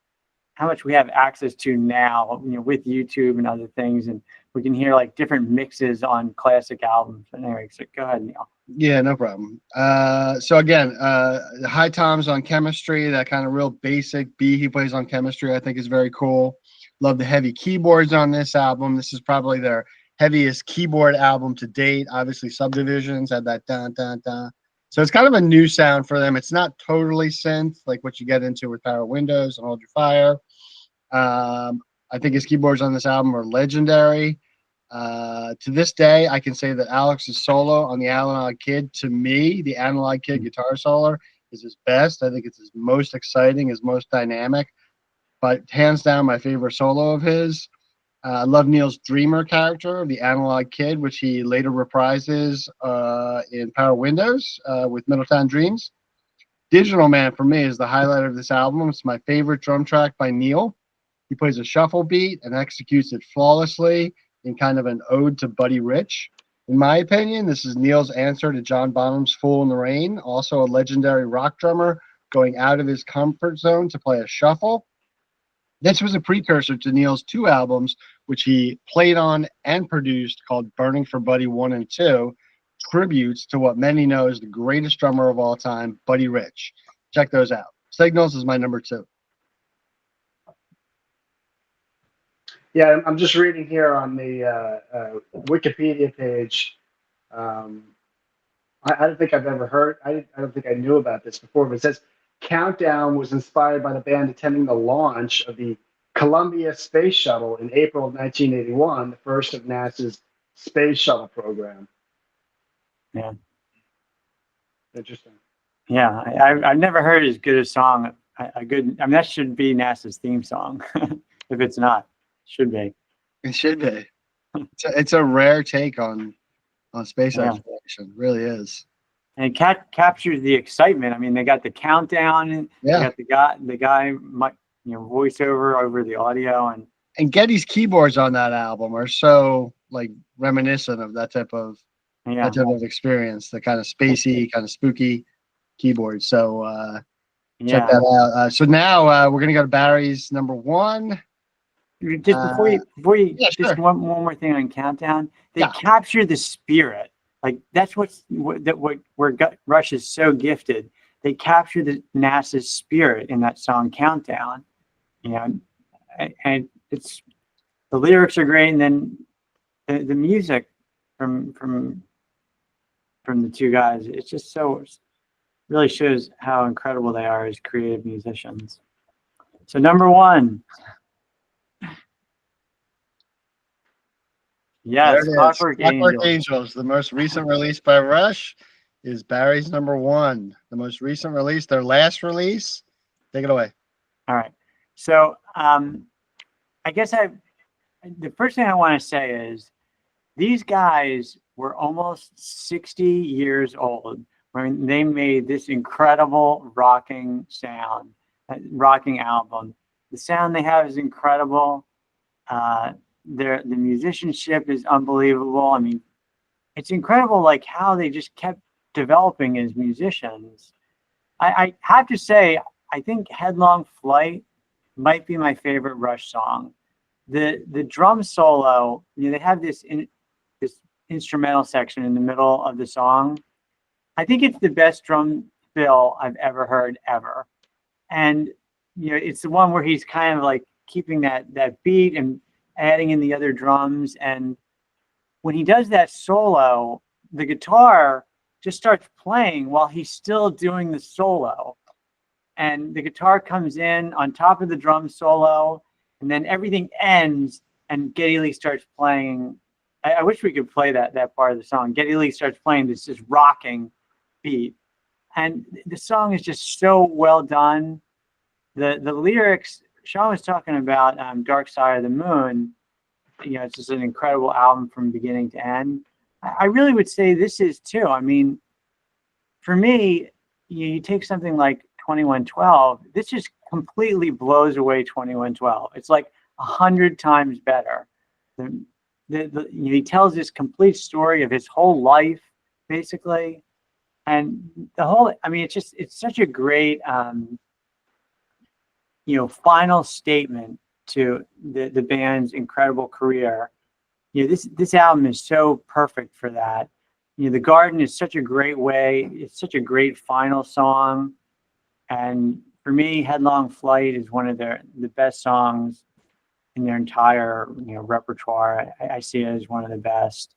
S2: have access to now, with YouTube and other things, and we can hear like different mixes on classic albums. Anyway, so go ahead, Neil.
S1: Yeah, no problem. So again, the high toms on Chemistry, that kind of real basic beat he plays on Chemistry, I think is very cool. Love the heavy keyboards on this album. This is probably their heaviest keyboard album to date. Obviously, Subdivisions had that dun dun dun. So it's kind of a new sound for them. It's not totally synth like what you get into with Power Windows and Hold Your Fire. I think his keyboards on this album are legendary. To this day, I can say that Alex's solo on the Analog Kid, to me, the Analog Kid guitar solo is his best. I think it's his most exciting, his most dynamic, but hands down my favorite solo of his. I love Neil's Dreamer character, the Analog Kid, which he later reprises in Power Windows with Middletown Dreams. Digital Man, for me, is the highlight of this album. It's my favorite drum track by Neil. He plays a shuffle beat and executes it flawlessly. in kind of an ode to Buddy Rich. In my opinion, this is Neil's answer to John Bonham's Fool in the Rain, also a legendary rock drummer going out of his comfort zone to play a shuffle. This was a precursor to Neil's 2 albums, which he played on and produced, called Burning for Buddy 1 and 2, tributes to what many know as the greatest drummer of all time, Buddy Rich. Check those out. Signals is my number 2.
S3: Yeah, I'm just reading here on the Wikipedia page. I don't think I've ever heard. I don't think I knew about this before, but it says Countdown was inspired by the band attending the launch of the Columbia Space Shuttle in April of 1981, the first of NASA's space shuttle program.
S2: Yeah.
S3: Interesting.
S2: Yeah, I've never heard as good a song. I mean, that should be NASA's theme song. If it's not, it should be.
S1: It should be. It's a rare take on space exploration. It really is.
S2: And it captures the excitement. I mean, they got the countdown. And
S1: yeah.
S2: They got the guy, voiceover over the audio,
S1: and Geddy's keyboards on that album are so like reminiscent of that type of experience. The kind of spacey, kind of spooky keyboard. So check that out. So now we're gonna go to Barry's number 1.
S2: Just before you just one more thing on Countdown. They capture the spirit. Like that's where Rush is so gifted. They capture the NASA's spirit in that song Countdown. And it's the lyrics are great, and then the music from the 2 guys. It's just so really shows how incredible they are as creative musicians. So number 1. Yes,
S1: Clockwork Angels, the most recent release by Rush, is Barry's number 1. The most recent release, their last release. Take it away.
S2: All right. So I guess the first thing I want to say is these guys were almost 60 years old when they made this incredible rocking album. The sound they have is incredible. The musicianship is unbelievable. I mean, it's incredible like how they just kept developing as musicians. I have to say, I think Headlong Flight might be my favorite Rush song. The drum solo, they have this instrumental section in the middle of the song. I think it's the best drum fill I've ever heard ever. And it's the one where he's kind of like keeping that beat and adding in the other drums. And when he does that solo, the guitar just starts playing while he's still doing the solo. And the guitar comes in on top of the drum solo, and then everything ends and Geddy Lee starts playing. I wish we could play that part of the song. Geddy Lee starts playing this rocking beat. And the song is just so well done. The lyrics, Sean was talking about Dark Side of the Moon. It's just an incredible album from beginning to end. I really would say this is too. I mean, for me, you take something like 2112, this just completely blows away 2112. It's like 100 times better. He tells this complete story of his whole life, basically. And it's such a great, final statement to the band's incredible career. This album is so perfect for that. The Garden is such a great way. It's such a great final song. And for me, Headlong Flight is one of the best songs in their entire repertoire. I see it as one of the best.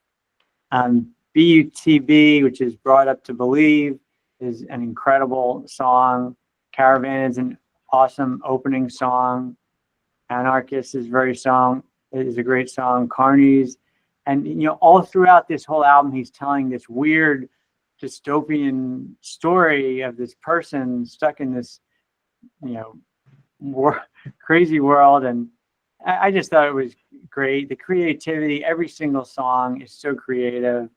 S2: BUTB, which is Brought Up to Believe, is an incredible song. Caravan is an awesome opening song. Anarchist is a great song. Carnies, and all throughout this whole album, he's telling this weird dystopian story of this person stuck in this crazy world. And I just thought it was great. The creativity, every single song is so creative.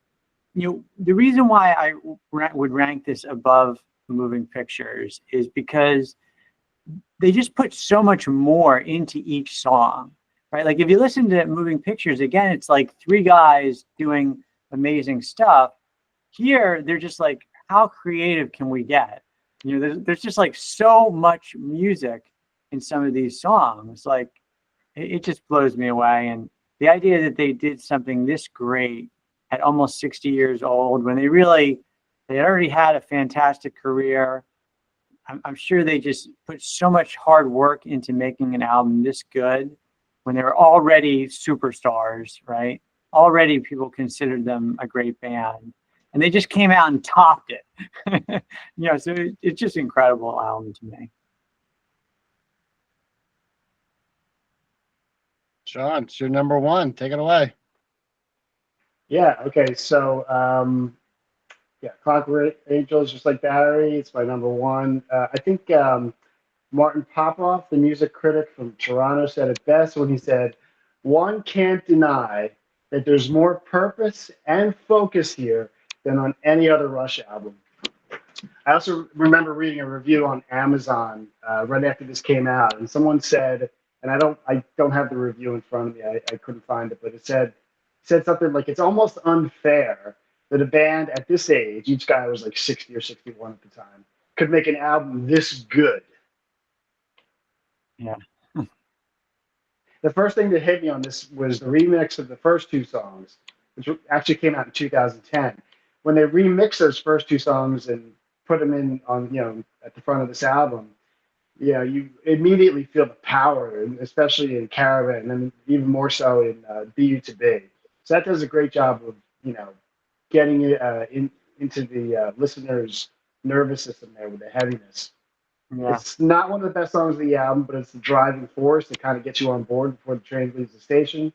S2: The reason why I would rank this above Moving Pictures is because they just put so much more into each song. right? Like if you listen to Moving Pictures, again, it's like three guys doing amazing stuff. Here, they're just like, how creative can we get? You know, there's just like so much music in some of these songs. Like it just blows me away. And the idea that they did something this great at almost 60 years old, when they already had a fantastic career. I'm sure they just put so much hard work into making an album this good when they were already superstars, right? Already people considered them a great band, and they just came out and topped it. So it's just an incredible album to me.
S1: Sean, it's your number one. Take it away.
S3: Yeah. Okay. So, Clockwork Angels, just like Battery. It's my number one. I think Martin Popoff, the music critic from Toronto, said it best when he said, "One can't deny that there's more purpose and focus here than on any other Rush album." I also remember reading a review on Amazon right after this came out, and someone said, and I don't have the review in front of me. I couldn't find it, but it said something like, it's almost unfair that a band at this age, each guy was like 60 or 61 at the time, could make an album this good.
S2: Yeah.
S3: The first thing that hit me on this was the remix of the first two songs, which actually came out in 2010. When they remixed those first two songs and put them in on, at the front of this album, you immediately feel the power, and especially in Caravan, and even more so in BU2B. So that does a great job of, getting it into the listener's nervous system there with the heaviness.
S2: Yeah.
S3: It's not one of the best songs of the album, but it's the driving force that kind of gets you on board before the train leaves the station.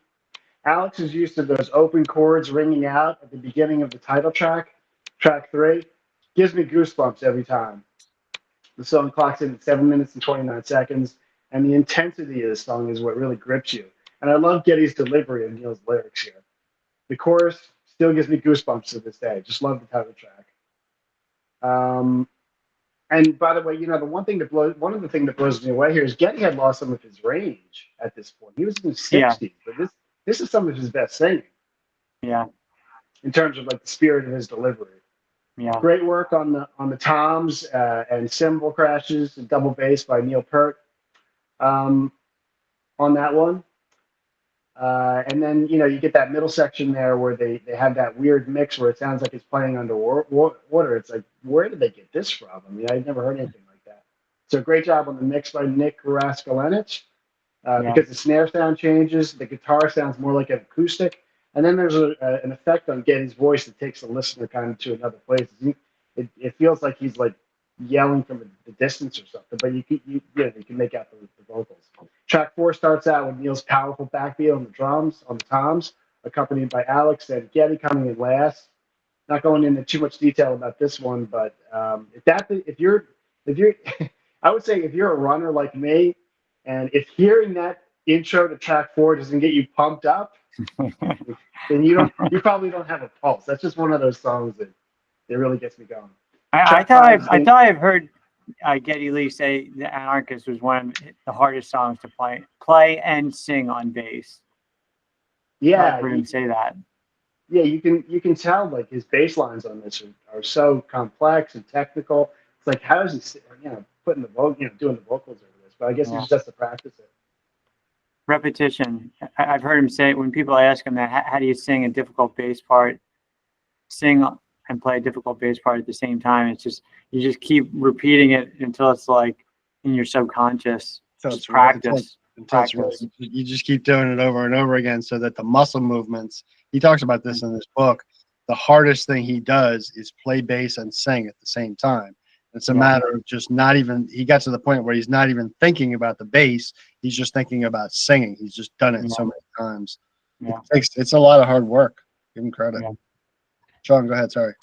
S3: Alex is used to those open chords ringing out at the beginning of the title track, track 3. Gives me goosebumps every time. The song clocks in at 7 minutes and 29 seconds, and the intensity of the song is what really grips you. And I love Geddy's delivery of Neil's lyrics here. The chorus still gives me goosebumps to this day. Just love the title track. And by the way, one of the things that blows me away here is Geddy had lost some of his range at this point. He was in his 60s, but this is some of his best singing.
S2: Yeah.
S3: In terms of like the spirit of his delivery.
S2: Yeah.
S3: Great work on the toms and cymbal crashes and double bass by Neil Peart on that one. And then, you get that middle section there where they have that weird mix where it sounds like it's playing underwater. It's like, where did they get this from? I mean, I'd never heard anything like that. So great job on the mix by Nick Raskulinecz because the snare sound changes. The guitar sounds more like an acoustic. And then there's an effect on Geddy's voice that takes the listener kind of to another place. It feels like he's like yelling from the distance or something, but you can make out the vocals. Track 4 starts out with Neil's powerful backbeat on the drums, on the toms, accompanied by Alex and Geddy coming in last. Not going into too much detail about this one, but if you're, I would say if you're a runner like me, and if hearing that intro to track 4 doesn't get you pumped up, then you probably don't have a pulse. That's just one of those songs that it really gets me going.
S2: I thought I've heard Geddy Lee say the Anarchist was one of the hardest songs to play and sing on bass.
S3: Yeah,
S2: I've heard him say that.
S3: Yeah, you can tell like his bass lines on this are so complex and technical. It's like, how is he putting the doing the vocals over this? But I guess it's just to practice it.
S2: Repetition. I've heard him say, when people ask him that, how do you sing a difficult bass part, sing and play a difficult bass part at the same time? It's just, you just keep repeating it until it's like in your subconscious.
S1: So
S2: it's practice.
S1: You just keep doing it over and over again so that the muscle movements, he talks about this in this book, the hardest thing he does is play bass and sing at the same time. It's a matter of just he got to the point where he's not even thinking about the bass. He's just thinking about singing. He's just done it so many times.
S2: Yeah.
S1: It's a lot of hard work. Give him credit.
S2: Yeah.
S1: Sean, go ahead. Sorry.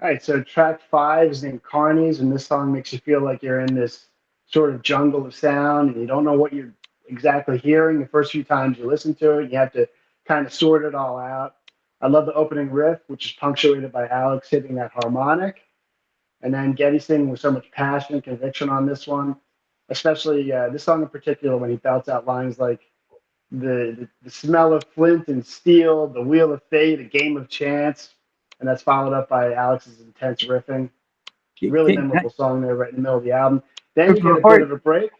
S3: All right. So track 5 is named Carnies, and this song makes you feel like you're in this sort of jungle of sound and you don't know what you're exactly hearing the first few times you listen to it. You have to kind of sort it all out. I love the opening riff, which is punctuated by Alex hitting that harmonic. And then Geddy singing with so much passion and conviction on this one, especially this song in particular when he belts out lines like, the smell of flint and steel, the wheel of fate, a game of chance, and that's followed up by Alex's intense riffing. Really memorable song there, right in the middle of the album. Then you get a bit of a break.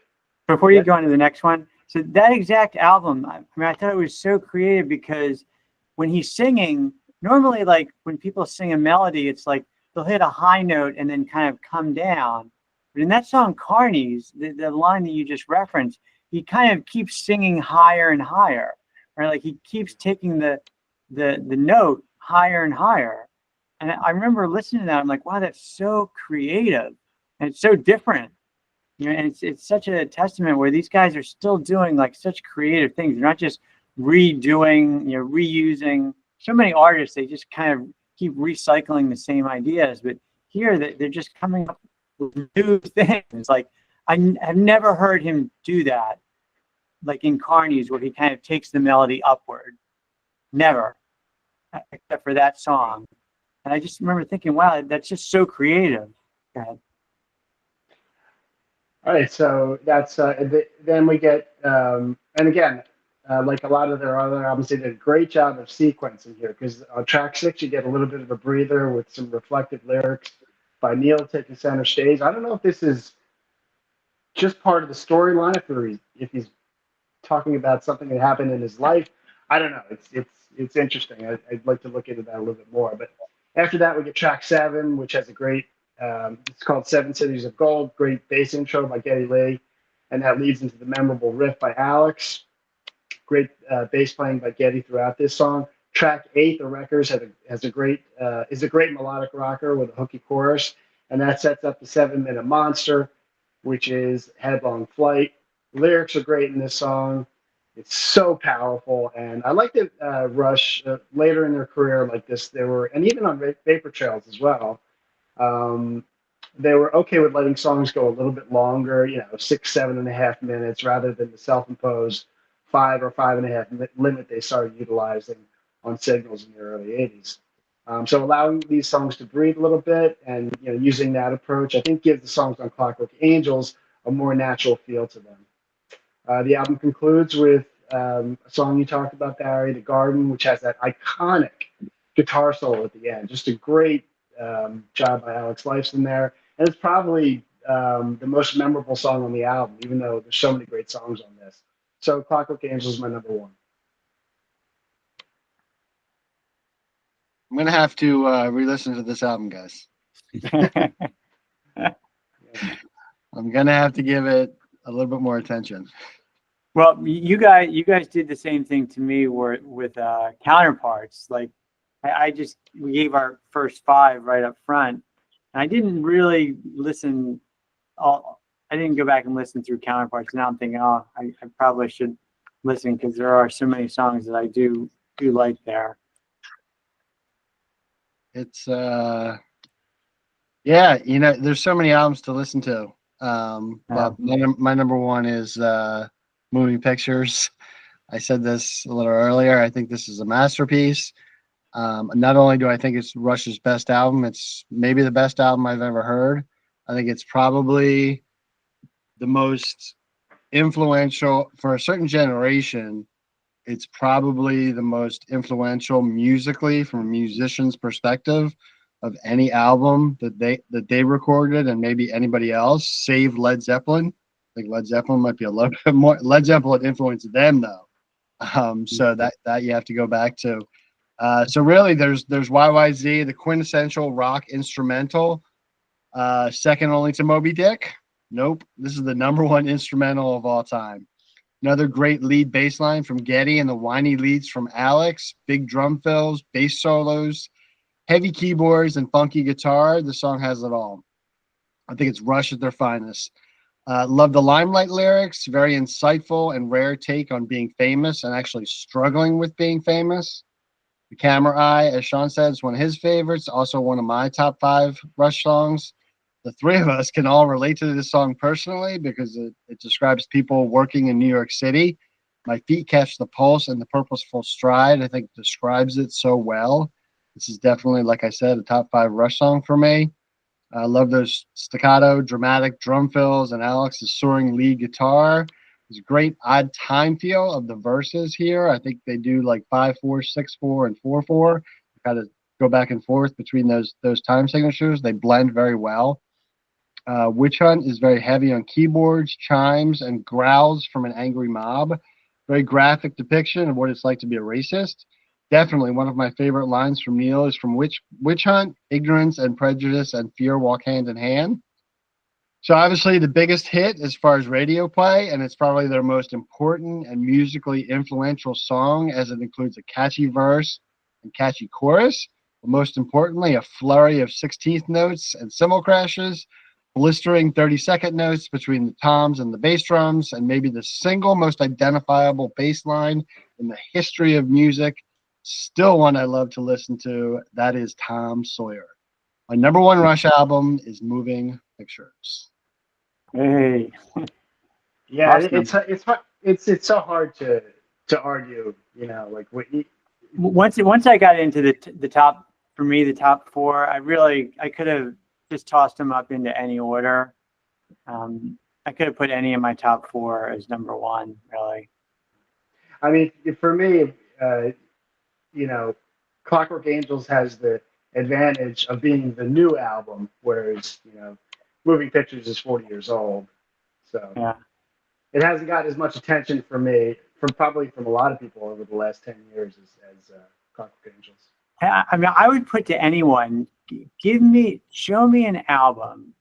S2: Before you go on to the next one, so that exact album, I mean, I thought it was so creative because when he's singing, normally like when people sing a melody, it's like they'll hit a high note and then kind of come down. But in that song, Carnies, the line that you just referenced, he kind of keeps singing higher and higher, right? Like he keeps taking the note higher and higher. And I remember listening to that, I'm like, wow, that's so creative and it's so different. You know, and it's such a testament where these guys are still doing like such creative things. They're not just redoing, you know, reusing. So many artists, they just kind of keep recycling the same ideas, but here they're just coming up with new things. Like I've never heard him do that, like in Carnies, where he kind of takes the melody upward. Never, except for that song. And I just remember thinking, wow, that's just so creative. Go ahead.
S3: All right, so that's then we get and again, like a lot of their other albums, they did a great job of sequencing here because on track 6 you get a little bit of a breather with some reflective lyrics by Neil taking center stage. I don't know if this is just part of the storyline, if he's talking about something that happened in his life. I don't know. It's interesting. I'd like to look into that a little bit more. But after that, we get track 7, which has a great. It's called Seven Cities of Gold. Great bass intro by Geddy Lee, and that leads into the memorable riff by Alex. Great bass playing by Geddy throughout this song. Track 8, The Wreckers, is a great melodic rocker with a hooky chorus, and that sets up the 7-minute monster, which is Headlong Flight. Lyrics are great in this song. It's so powerful, and I like that Rush later in their career like this. They were, and even on Vapor Trails as well. They were okay with letting songs go a little bit longer, 6, 7.5 minutes, rather than the self-imposed 5 or 5.5 limit they started utilizing on singles in the early '80s. So allowing these songs to breathe a little bit and using that approach, I think gives the songs on Clockwork Angels a more natural feel to them. The album concludes with a song you talked about, Barry, The Garden, which has that iconic guitar solo at the end. Just a great job by Alex Lifeson there. And it's probably the most memorable song on the album, even though there's so many great songs on this. So Clockwork Angels is my number 1.
S1: I'm going to have to re-listen to this album, guys. I'm going to have to give it a little bit more attention.
S2: Well, you guys did the same thing to me with Counterparts. Like we gave our first 5 right up front. And I didn't really listen. I didn't go back and listen through Counterparts. Now I'm thinking, I probably should listen because there are so many songs that I do like there.
S1: It's there's so many albums to listen to. But my number 1 is Moving Pictures. I said this a little earlier. I think this is a masterpiece. Not only do I think it's Rush's best album, it's maybe the best album I've ever heard. I think it's probably the most influential for a certain generation. It's probably the most influential musically from a musician's perspective of any album that they recorded, and maybe anybody else, save Led Zeppelin. I think Led Zeppelin might be a little bit more. Led Zeppelin influenced them though, so that you have to go back to. So really, there's YYZ, the quintessential rock instrumental, second only to Moby Dick. Nope, this is the number 1 instrumental of all time. Another great lead bass line from Geddy and the whiny leads from Alex, big drum fills, bass solos, heavy keyboards, and funky guitar. The song has it all. I think it's Rush at their finest. Love the Limelight lyrics, very insightful and rare take on being famous and actually struggling with being famous. The Camera Eye, as Sean said, is one of his favorites, also one of my top 5 Rush songs. The 3 of us can all relate to this song personally because it describes people working in New York City. My feet catch the pulse and the purposeful stride, I think, describes it so well. This is definitely, like I said, a top 5 Rush song for me. I love those staccato, dramatic drum fills and Alex's soaring lead guitter. There's a great odd time feel of the verses here. I think they do like 5/4, 6/4, and 4/4. Kind of go back and forth between those time signatures. They blend very well. Witch Hunt is very heavy on keyboards, chimes, and growls from an angry mob. Very graphic depiction of what it's like to be a racist. Definitely one of my favorite lines from Neil is from Witch Hunt: ignorance and prejudice and fear walk hand in hand. So obviously the biggest hit as far as radio play, and it's probably their most important and musically influential song, as it includes a catchy verse and catchy chorus, but most importantly, a flurry of 16th notes and cymbal crashes, blistering 30-second notes between the toms and the bass drums, and maybe the single most identifiable bass line in the history of music. Still one I love to listen to. That is Tom Sawyer. My number one Rush album is Moving Pictures.
S2: Hey.
S3: Yeah,
S2: Awesome.
S3: it's so hard to argue, you know, like
S2: Once I got into the top, for me, the top four, I could have just tossed them up into any order. I could have put any of my top four as number one, really.
S3: I mean, for me, you know, Clockwork Angels has the advantage of being the new album, whereas, you know, Moving Pictures is 40 years old. So
S2: Yeah.
S3: it hasn't got as much attention from me, from a lot of people over the last 10 years as Clockwork Angels.
S2: I mean, I would put to anyone, show me an album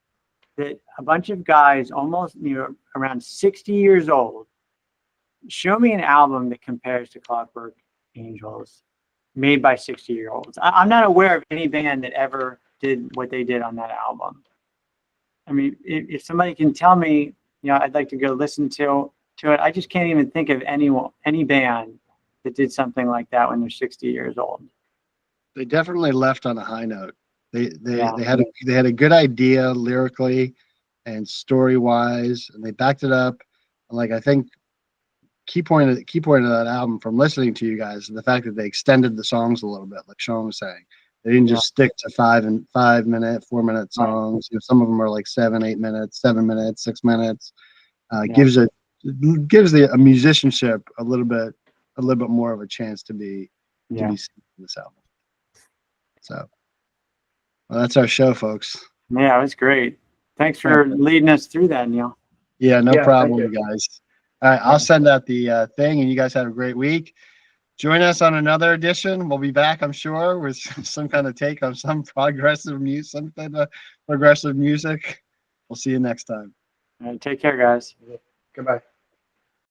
S2: that a bunch of guys almost, you know, around 60 years old, show me an album that compares to Clockwork Angels made by 60-year-olds. I'm not aware of any band that ever did what they did on that album. I mean, if somebody can tell me, you know, I'd like to go listen to it. I just can't even think of any band that did something like that when they're 60 years old.
S1: They definitely left on a high note. They had a good idea lyrically and story wise, and they backed it up. And like I think key point of that album from listening to you guys is the fact that they extended the songs a little bit, like Sean was saying. They didn't just stick to 5-minute, 4-minute songs. You know, some of them are like 7, 8 minutes, 7 minutes, 6 minutes. Gives a musicianship a little bit more of a chance to be seen in this album. So, well, that's our show, folks.
S2: Yeah, it was great. Thanks for leading us through that, Neil.
S1: Yeah, no problem, you guys. All right, I'll send out the thing, and you guys have a great week. Join us on another edition. We'll be back, I'm sure, with some kind of take on some progressive music. We'll see you next time.
S2: All right, take care, guys.
S3: Goodbye.